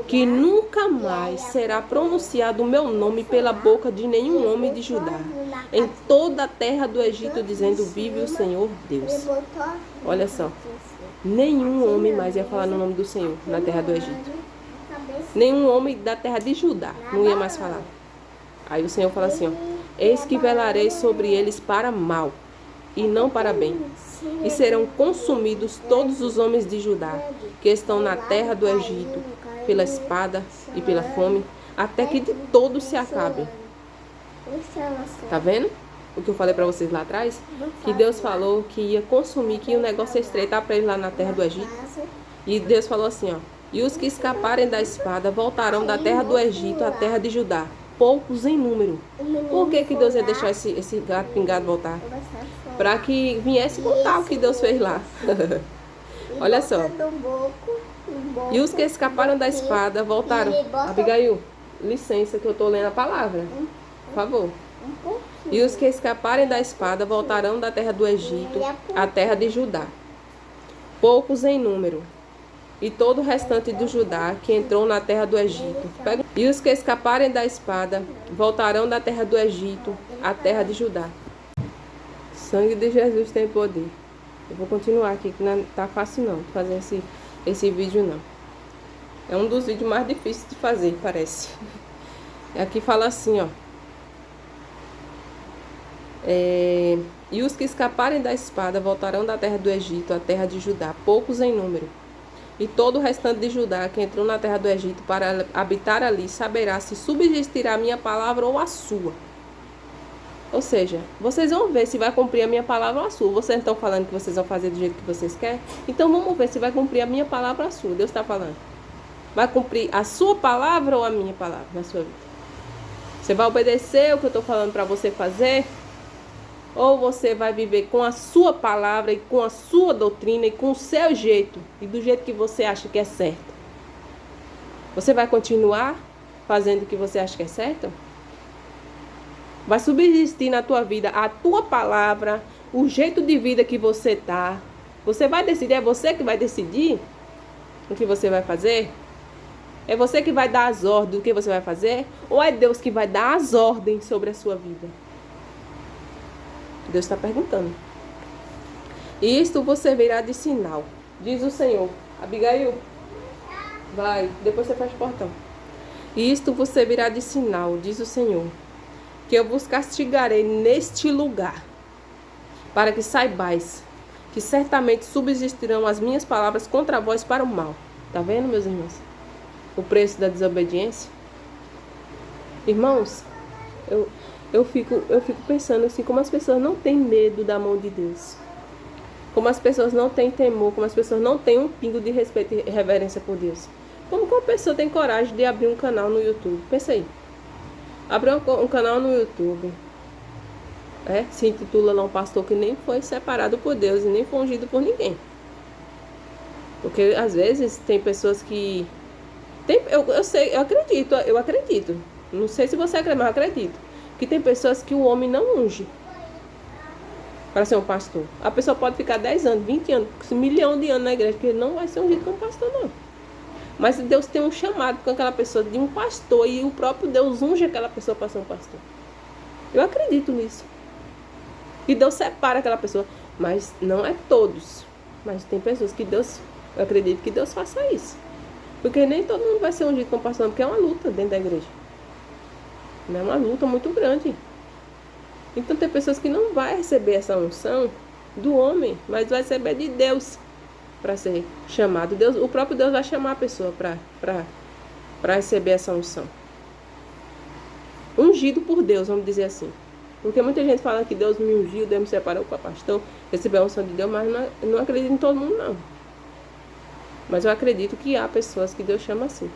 que nunca mais será pronunciado o meu nome pela boca de nenhum homem de Judá, em toda a terra do Egito, dizendo, vive o Senhor Deus. Olha só, nenhum homem mais ia falar no nome do Senhor na terra do Egito. Nenhum homem da terra de Judá não ia mais falar. Aí o Senhor fala assim, ó, eis que velarei sobre eles para mal e não para bem. E serão consumidos todos os homens de Judá que estão na terra do Egito pela espada e pela fome, até que de todos se acabem. Tá vendo o que eu falei para vocês lá atrás? Que Deus falou que ia consumir, que o negócio ia estreitar para eles lá na terra do Egito. E Deus falou assim, ó, e os que escaparem da espada voltarão da terra do Egito à terra de Judá, poucos em número. Por que Deus ia deixar esse gato pingado voltar? Para que viesse contar o que Deus fez lá. Olha só. E os que escaparam da espada voltaram. Abigail, licença que eu estou lendo a palavra. Por favor. E os que escaparem da espada voltarão da terra do Egito à terra de Judá, poucos em número. E todo o restante do Judá que entrou na terra do Egito. E os que escaparem da espada voltarão da terra do Egito à terra de Judá. Sangue de Jesus tem poder. Eu vou continuar aqui, que não tá fácil não fazer esse vídeo não. É um dos vídeos mais difíceis de fazer, parece. Aqui fala assim, ó. E os que escaparem da espada voltarão da terra do Egito à terra de Judá, poucos em número. E todo o restante de Judá que entrou na terra do Egito para habitar ali saberá se subsistirá a minha palavra ou a sua. Ou seja, vocês vão ver se vai cumprir a minha palavra ou a sua. Vocês estão falando que vocês vão fazer do jeito que vocês querem? Então vamos ver se vai cumprir a minha palavra ou a sua. Deus está falando. Vai cumprir a sua palavra ou a minha palavra na sua vida? Você vai obedecer o que eu estou falando para você fazer? Ou você vai viver com a sua palavra e com a sua doutrina e com o seu jeito e do jeito que você acha que é certo? Você vai continuar fazendo o que você acha que é certo? Vai subsistir na tua vida a tua palavra o jeito de vida que você tá. Você vai decidir, é você que vai decidir o que você vai fazer? É você que vai dar as ordens do que você vai fazer? Ou é Deus que vai dar as ordens sobre a sua vida? Deus está perguntando. E isto você verá de sinal, diz o Senhor. Abigail, vai, depois você fecha o portão. E isto você virá de sinal, diz o Senhor, que eu vos castigarei neste lugar, para que saibais que certamente subsistirão as minhas palavras contra vós para o mal. Tá vendo, meus irmãos? O preço da desobediência. Irmãos, eu fico pensando assim, como as pessoas não têm medo da mão de Deus. Como as pessoas não têm temor, como as pessoas não têm um pingo de respeito e reverência por Deus. Como que uma pessoa tem coragem de abrir um canal no YouTube? Pensa aí. Abrir um canal no YouTube. Se intitula lá um pastor que nem foi separado por Deus e nem foi ungido por ninguém. Porque às vezes tem pessoas que... eu acredito. Não sei se você acredita, mas eu acredito. Que tem pessoas que o homem não unge para ser um pastor. A pessoa pode ficar 10 anos, 20 anos, 1 milhão de anos na igreja, porque ele não vai ser ungido como pastor, não. Mas Deus tem um chamado com aquela pessoa de um pastor, e o próprio Deus unge aquela pessoa para ser um pastor. Eu acredito nisso. E Deus separa aquela pessoa. Mas não é todos. Mas tem pessoas que Deus... Eu acredito que Deus faça isso. Porque nem todo mundo vai ser ungido como pastor, porque é uma luta dentro da igreja. É uma luta muito grande. Então tem pessoas que não vai receber essa unção do homem, mas vai receber de Deus para ser chamado. Deus, o próprio Deus vai chamar a pessoa para receber essa unção. Ungido por Deus, vamos dizer assim. Porque muita gente fala que Deus me ungiu, Deus me separou para pastor, receber a unção de Deus, mas não acredito em todo mundo, não. Mas eu acredito que há pessoas que Deus chama assim.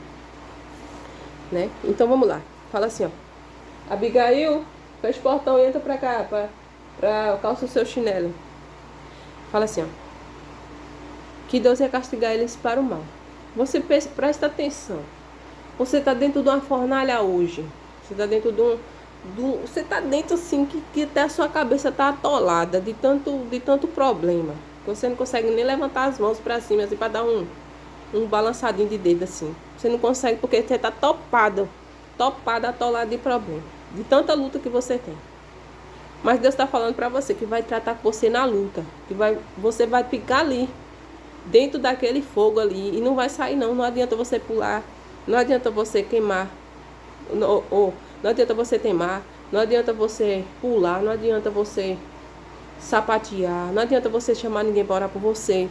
Né? Então vamos lá. Fala assim, ó. Abigail, fecha o portão e entra pra cá, pra calça o seu chinelo. Fala assim, ó. Que Deus ia castigar eles para o mal. Você presta atenção. Você tá dentro de uma fornalha hoje. Você tá dentro você tá dentro assim que até a sua cabeça tá atolada de tanto problema. Você não consegue nem levantar as mãos para cima assim para dar um balançadinho de dedo assim. Você não consegue porque você tá atolado de problema, de tanta luta que você tem. Mas Deus está falando para você que vai tratar com você na luta, que você vai ficar ali dentro daquele fogo ali e não vai sair não. Não adianta você pular, não adianta você queimar, não adianta você teimar, não adianta você pular, não adianta você sapatear, não adianta você chamar ninguém para orar por você,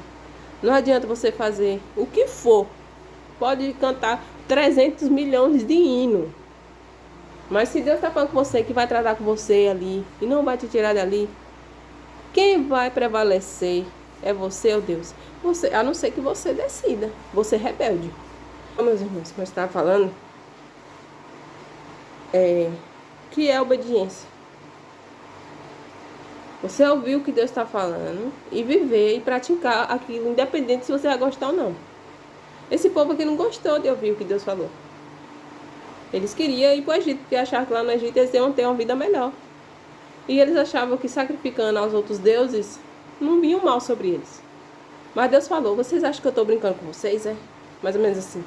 não adianta você fazer o que for. Pode cantar 300 milhões de hinos, mas se Deus está falando com você que vai tratar com você ali e não vai te tirar dali, quem vai prevalecer é você ou Deus? Você, a não ser que você decida, você rebelde. Meus irmãos, como eu estava falando, que é obediência. Você ouvir o que Deus está falando e viver e praticar aquilo, independente se você vai gostar ou não. Esse povo aqui não gostou de ouvir o que Deus falou. Eles queriam ir para o Egito, porque achavam que lá no Egito eles iam ter uma vida melhor. E eles achavam que sacrificando aos outros deuses não vinha mal sobre eles. Mas Deus falou, vocês acham que eu estou brincando com vocês? Mais ou menos assim.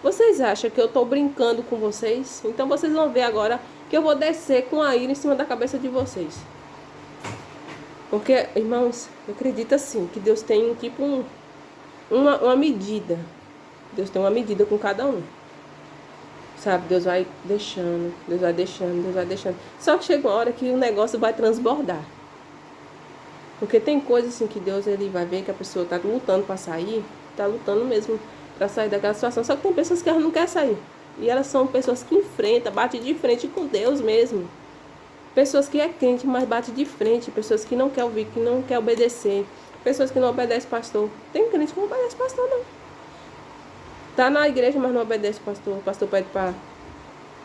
Vocês acham que eu estou brincando com vocês? Então vocês vão ver agora que eu vou descer com a ira em cima da cabeça de vocês. Porque, irmãos, eu acredito assim, que Deus tem uma medida. Deus tem uma medida com cada um. Sabe, Deus vai deixando, Deus vai deixando, Deus vai deixando. Só que chega uma hora que o negócio vai transbordar. Porque tem coisas assim que Deus ele vai ver que a pessoa está lutando para sair, está lutando mesmo para sair daquela situação. Só que tem pessoas que elas não querem sair. E elas são pessoas que enfrentam, batem de frente com Deus mesmo. Pessoas que é crente, mas bate de frente. Pessoas que não quer ouvir, que não quer obedecer. Pessoas que não obedecem pastor. Tem crente que não obedece pastor, não. Tá na igreja, mas não obedece pastor. O pastor pede para,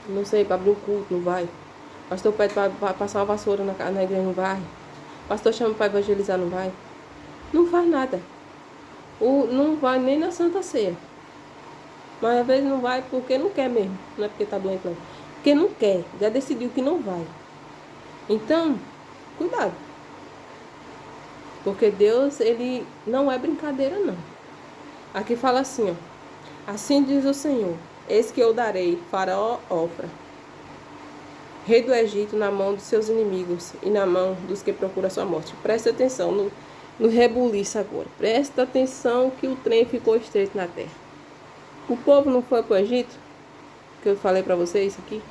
não sei, para abrir um culto, não vai. O pastor pede para passar uma vassoura na igreja, não vai. O pastor chama para evangelizar, não vai. Não faz nada. Não vai nem na Santa Ceia. Mas às vezes não vai porque não quer mesmo. Não é porque tá doente, não. Porque não quer. Já decidiu que não vai. Então, cuidado. Porque Deus, ele não é brincadeira, não. Aqui fala assim, ó. Assim diz o Senhor, eis que eu darei Faraó Ofra, rei do Egito, na mão dos seus inimigos e na mão dos que procuram a sua morte. Presta atenção no rebuliço agora. Presta atenção que o trem ficou estreito na terra. O povo não foi para o Egito, que eu falei para vocês aqui.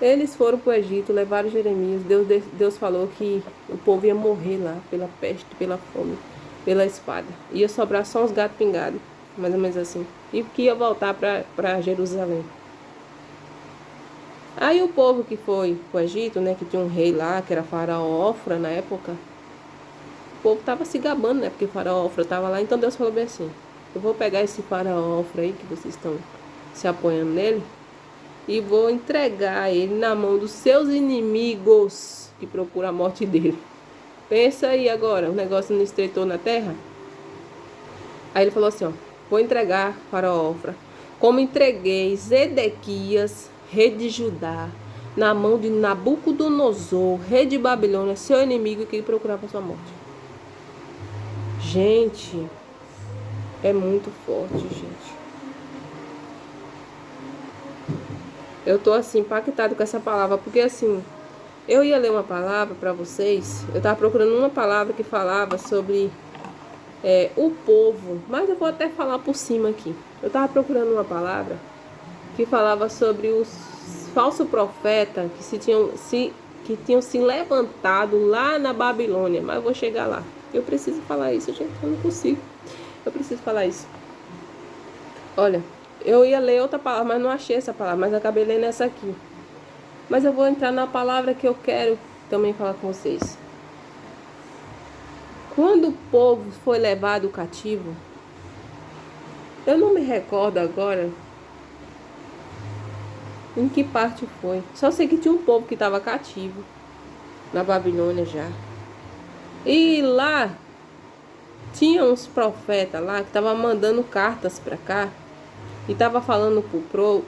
Eles foram para o Egito, levaram Jeremias. Deus falou que o povo ia morrer lá pela peste, pela fome, pela espada. Ia sobrar só uns gatos pingados, mais ou menos assim. E que ia voltar para Jerusalém. Aí o povo que foi para o Egito, né, que tinha um rei lá, que era Faraó Ofra na época, o povo estava se gabando, né, porque Faraó Ofra estava lá. Então Deus falou bem assim, eu vou pegar esse Faraó Ofra aí, que vocês estão se apoiando nele, e vou entregar ele na mão dos seus inimigos que procuram a morte dele. Pensa aí agora, o negócio não estreitou na terra? Aí ele falou assim, ó, vou entregar Faraó Ofra, como entreguei Zedequias, rei de Judá, na mão de Nabucodonosor, rei de Babilônia, seu inimigo que procurava sua morte. Gente, é muito forte, gente. Eu tô assim, impactado com essa palavra, porque assim, eu ia ler uma palavra para vocês, eu tava procurando uma palavra que falava sobre o povo, mas eu vou até falar por cima aqui. Eu tava procurando uma palavra que falava sobre os falsos profetas que tinham se levantado lá na Babilônia, mas eu vou chegar lá. Eu preciso falar isso, gente, eu não consigo. Eu preciso falar isso. Olha, eu ia ler outra palavra, mas não achei essa palavra, mas acabei lendo essa aqui. Mas eu vou entrar na palavra que eu quero também falar com vocês. Quando o povo foi levado cativo, eu não me recordo agora em que parte foi. Só sei que tinha um povo que estava cativo na Babilônia já. E lá tinha uns profetas lá que estavam mandando cartas para cá e estava falando pro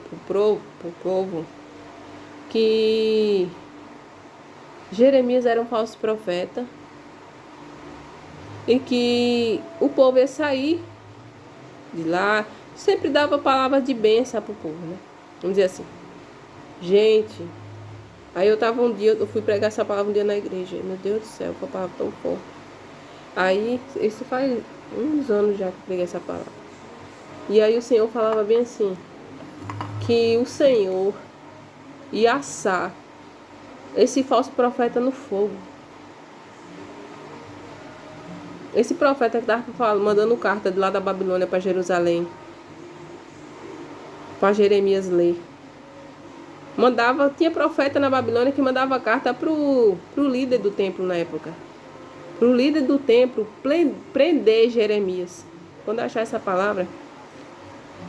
povo que Jeremias era um falso profeta e que o povo ia sair de lá. Sempre dava palavras de bênção pro povo, né? Vamos dizer assim. Gente, aí eu fui pregar essa palavra um dia na igreja. Meu Deus do céu, foi uma palavra tão forte. Aí, isso faz uns anos já que eu preguei essa palavra. E aí o Senhor falava bem assim, que o Senhor ia assar esse falso profeta no fogo. Esse profeta que estava mandando carta de lá da Babilônia para Jerusalém, para Jeremias ler. Tinha profeta na Babilônia que mandava carta pro líder do templo na época. Pro líder do templo prender Jeremias. Quando eu achar essa palavra,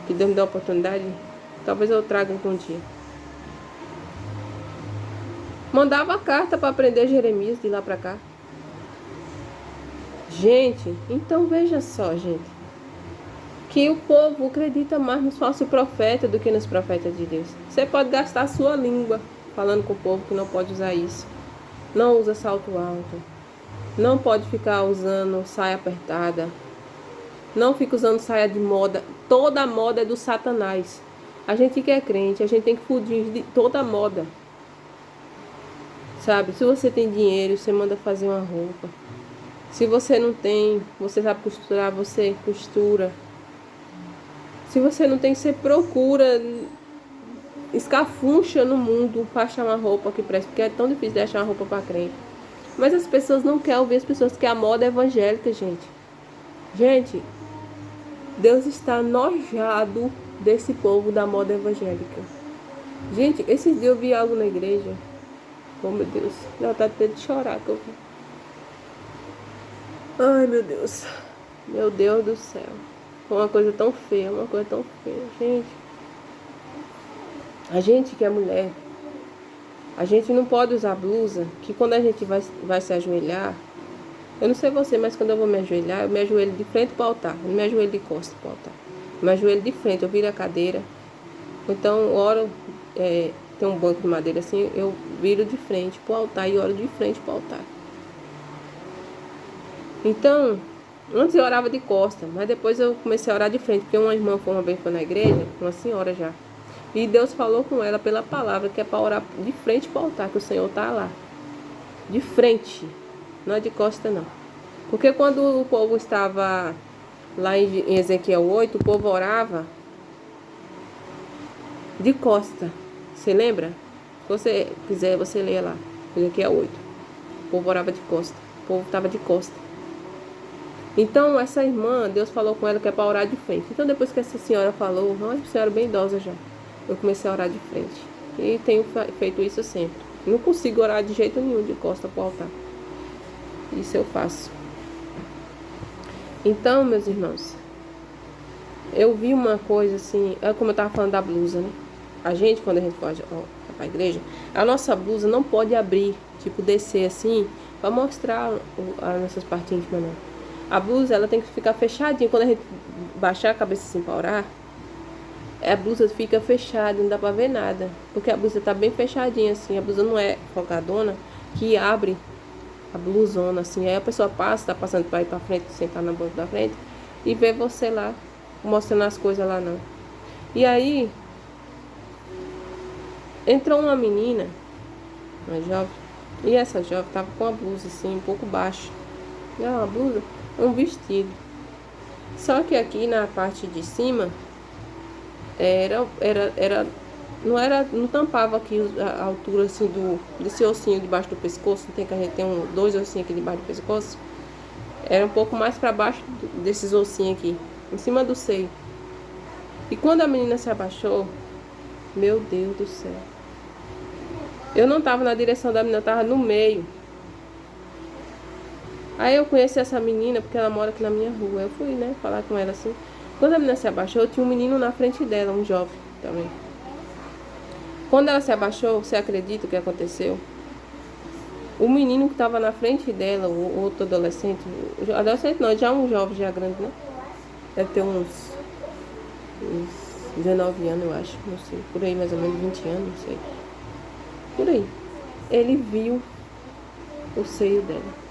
que Deus me deu a oportunidade, talvez eu traga um dia. Mandava carta para prender Jeremias de lá para cá. Gente, então veja só, gente, que o povo acredita mais nos falsos profetas do que nos profetas de Deus. Você pode gastar a sua língua falando com o povo que não pode usar isso. Não usa salto alto. Não pode ficar usando saia apertada. Não fica usando saia de moda. Toda a moda é do Satanás. A gente que é crente, a gente tem que fugir de toda a moda. Sabe? Se você tem dinheiro, você manda fazer uma roupa. Se você não tem, você sabe costurar, você costura. Se você não tem, você procura, escafuncha no mundo para achar uma roupa que presta, porque é tão difícil de achar uma roupa para crente. Mas as pessoas não querem ouvir, as pessoas querem a moda evangélica, gente. Gente, Deus está nojado desse povo da moda evangélica. Gente, esses dias eu vi algo na igreja. Oh, meu Deus, dá vontade de chorar que eu vi. Ai, meu Deus. Meu Deus do céu. Foi uma coisa tão feia, gente. A gente que é mulher, a gente não pode usar blusa, que quando a gente vai se ajoelhar, eu não sei você, mas quando eu vou me ajoelhar, eu me ajoelho de frente para o altar, eu não me ajoelho de costas para o altar. Eu me ajoelho de frente, eu viro a cadeira. Então, oro, tem um banco de madeira assim, eu viro de frente para o altar e oro de frente para o altar. Então, antes eu orava de costa, mas depois eu comecei a orar de frente, porque uma irmã foi uma vez na igreja, uma senhora já. E Deus falou com ela pela palavra, que é para orar de frente para o altar, que o Senhor está lá. De frente, não é de costa não. Porque quando o povo estava lá em Ezequiel 8, o povo orava de costa. Você lembra? Se você quiser, você leia lá. Ezequiel 8. O povo orava de costa. O povo estava de costa. Então, essa irmã, Deus falou com ela que é para orar de frente. Então, depois que essa senhora falou, uma senhora bem idosa já, eu comecei a orar de frente. E tenho feito isso sempre. Não consigo orar de jeito nenhum de costa para o altar. Isso eu faço. Então, meus irmãos, eu vi uma coisa assim, é como eu estava falando da blusa, né? A gente, quando a gente vai para a igreja, a nossa blusa não pode abrir, tipo descer assim, para mostrar as nossas partes íntimas, não. A blusa, ela tem que ficar fechadinha. Quando a gente baixar a cabeça assim para orar, a blusa fica fechada, não dá para ver nada. Porque a blusa tá bem fechadinha assim, a blusa não é folgadona, que abre a blusona assim. Aí a pessoa passa, tá passando para ir para frente, sentar na banca da frente, e vê você lá, mostrando as coisas lá não. E aí, entrou uma menina, uma jovem, e essa jovem tava com a blusa assim, um pouco baixa. Não, uma blusa, um vestido. Só que aqui na parte de cima não tampava aqui a altura assim desse ossinho debaixo do pescoço. Tem que a gente tem dois ossinhos aqui debaixo do pescoço. Era um pouco mais para baixo desses ossinhos aqui, em cima do seio. E quando a menina se abaixou, meu Deus do céu, eu não tava na direção da menina, eu tava no meio. Aí eu conheci essa menina porque ela mora aqui na minha rua. Eu fui, né, falar com ela assim. Quando a menina se abaixou, tinha um menino na frente dela, um jovem também. Quando ela se abaixou, você acredita o que aconteceu? O menino que estava na frente dela, o outro adolescente não, já um jovem, já grande, né? Deve ter uns 19 anos, eu acho, não sei. Por aí, mais ou menos 20 anos, não sei. Por aí. Ele viu o seio dela.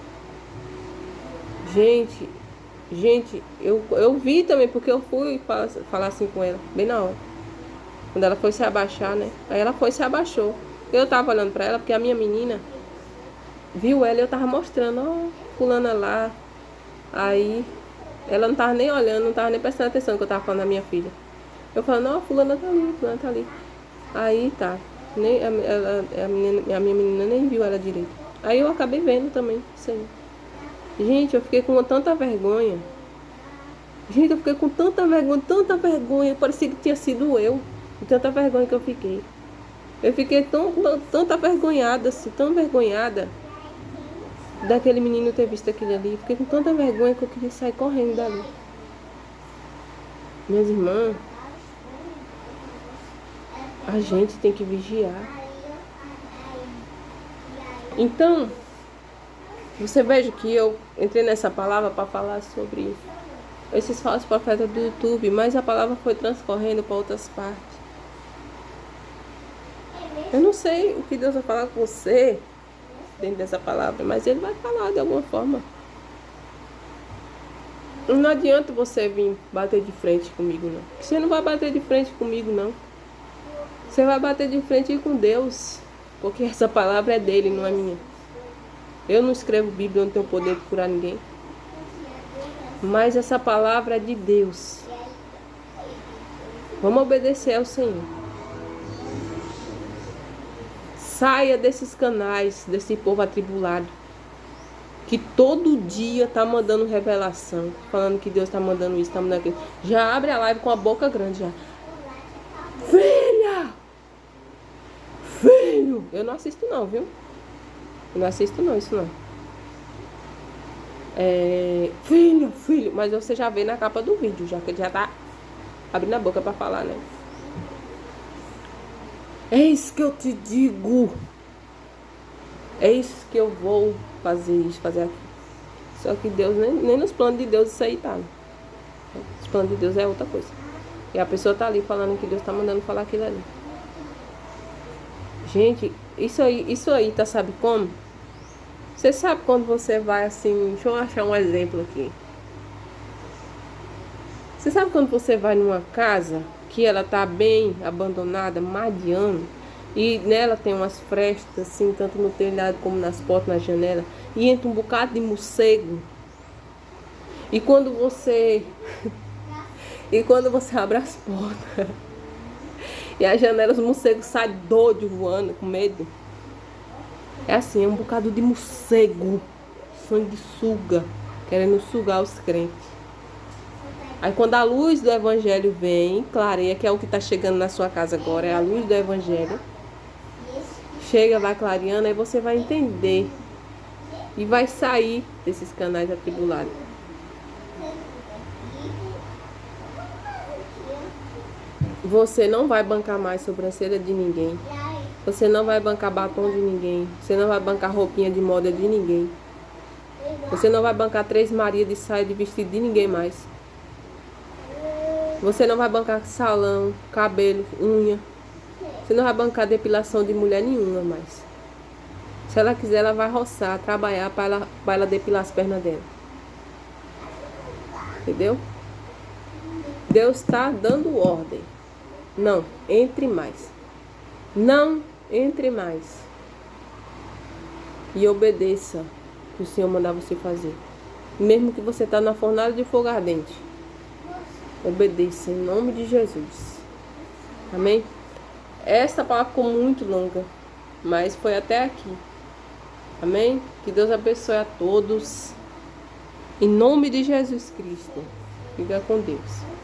Gente, eu vi também, porque eu fui falar assim com ela, bem na hora. Quando ela foi se abaixar, né? Aí ela foi e se abaixou. Eu tava olhando pra ela, porque a minha menina viu ela e eu tava mostrando, ó, fulana lá. Aí ela não tava nem olhando, não tava nem prestando atenção que eu tava falando da minha filha. Eu falando, ó, fulana tá ali, fulana tá ali. Aí tá, nem, a minha menina nem viu ela direito. Aí eu acabei vendo também, isso aí. Gente, eu fiquei com tanta vergonha. Gente, eu fiquei com tanta vergonha. Parecia que tinha sido eu. De tanta vergonha que eu fiquei. Eu fiquei tão avergonhada, assim, tão vergonhada daquele menino ter visto aquilo ali. Fiquei com tanta vergonha que eu queria sair correndo dali. Minhas irmãs, a gente tem que vigiar. Então, você veja que eu entrei nessa palavra para falar sobre esses falsos profetas do YouTube, mas a palavra foi transcorrendo para outras partes. Eu não sei o que Deus vai falar com você dentro dessa palavra, mas Ele vai falar de alguma forma. Não adianta você vir bater de frente comigo, não. Você não vai bater de frente comigo, não. Você vai bater de frente com Deus, porque essa palavra é dele, não é minha. Eu não escrevo Bíblia, eu não tenho poder de curar ninguém. Mas essa palavra é de Deus. Vamos obedecer ao Senhor. Saia desses canais, desse povo atribulado, que todo dia tá mandando revelação, falando que Deus tá mandando isso, tá mandando aquilo. Já abre a live com a boca grande já. Filha! Filho! Eu não assisto não, viu? Eu não assisto não, isso não. Filho, mas você já vê na capa do vídeo, já que ele já tá abrindo a boca pra falar, né? Eis que eu te digo. Eis que eu vou fazer isso, fazer aquilo. Só que Deus, nem nos planos de Deus isso aí tá. Os planos de Deus é outra coisa. E a pessoa tá ali falando que Deus tá mandando falar aquilo ali. Gente, isso aí tá, sabe como? Você sabe quando você vai assim, deixa eu achar um exemplo aqui. Você sabe quando você vai numa casa que ela tá bem abandonada, mais de ano, e nela tem umas frestas assim, tanto no telhado como nas portas, na janela, e entra um bocado de morcego. E quando você abre as portas e as janelas, os morcegos saem doido voando, com medo. É assim, é um bocado de morcego, sanguessuga, querendo sugar os crentes. Aí quando a luz do evangelho vem, clareia, que é o que está chegando na sua casa agora, é a luz do evangelho. Chega, vai clareando, aí você vai entender. E vai sair desses canais atribulados. Você não vai bancar mais sobrancelha de ninguém. Você não vai bancar batom de ninguém. Você não vai bancar roupinha de moda de ninguém. Você não vai bancar Três Marias de saia de vestido de ninguém mais. Você não vai bancar salão, cabelo, unha. Você não vai bancar depilação de mulher nenhuma mais. Se ela quiser, ela vai roçar, trabalhar para ela depilar as pernas dela. Entendeu? Deus está dando ordem. Não entre mais. Não entre mais. E obedeça o que o Senhor mandar você fazer. Mesmo que você está na fornalha de fogo ardente. Obedeça em nome de Jesus. Amém? Esta palavra ficou muito longa, mas foi até aqui. Amém? Que Deus abençoe a todos. Em nome de Jesus Cristo. Fica com Deus.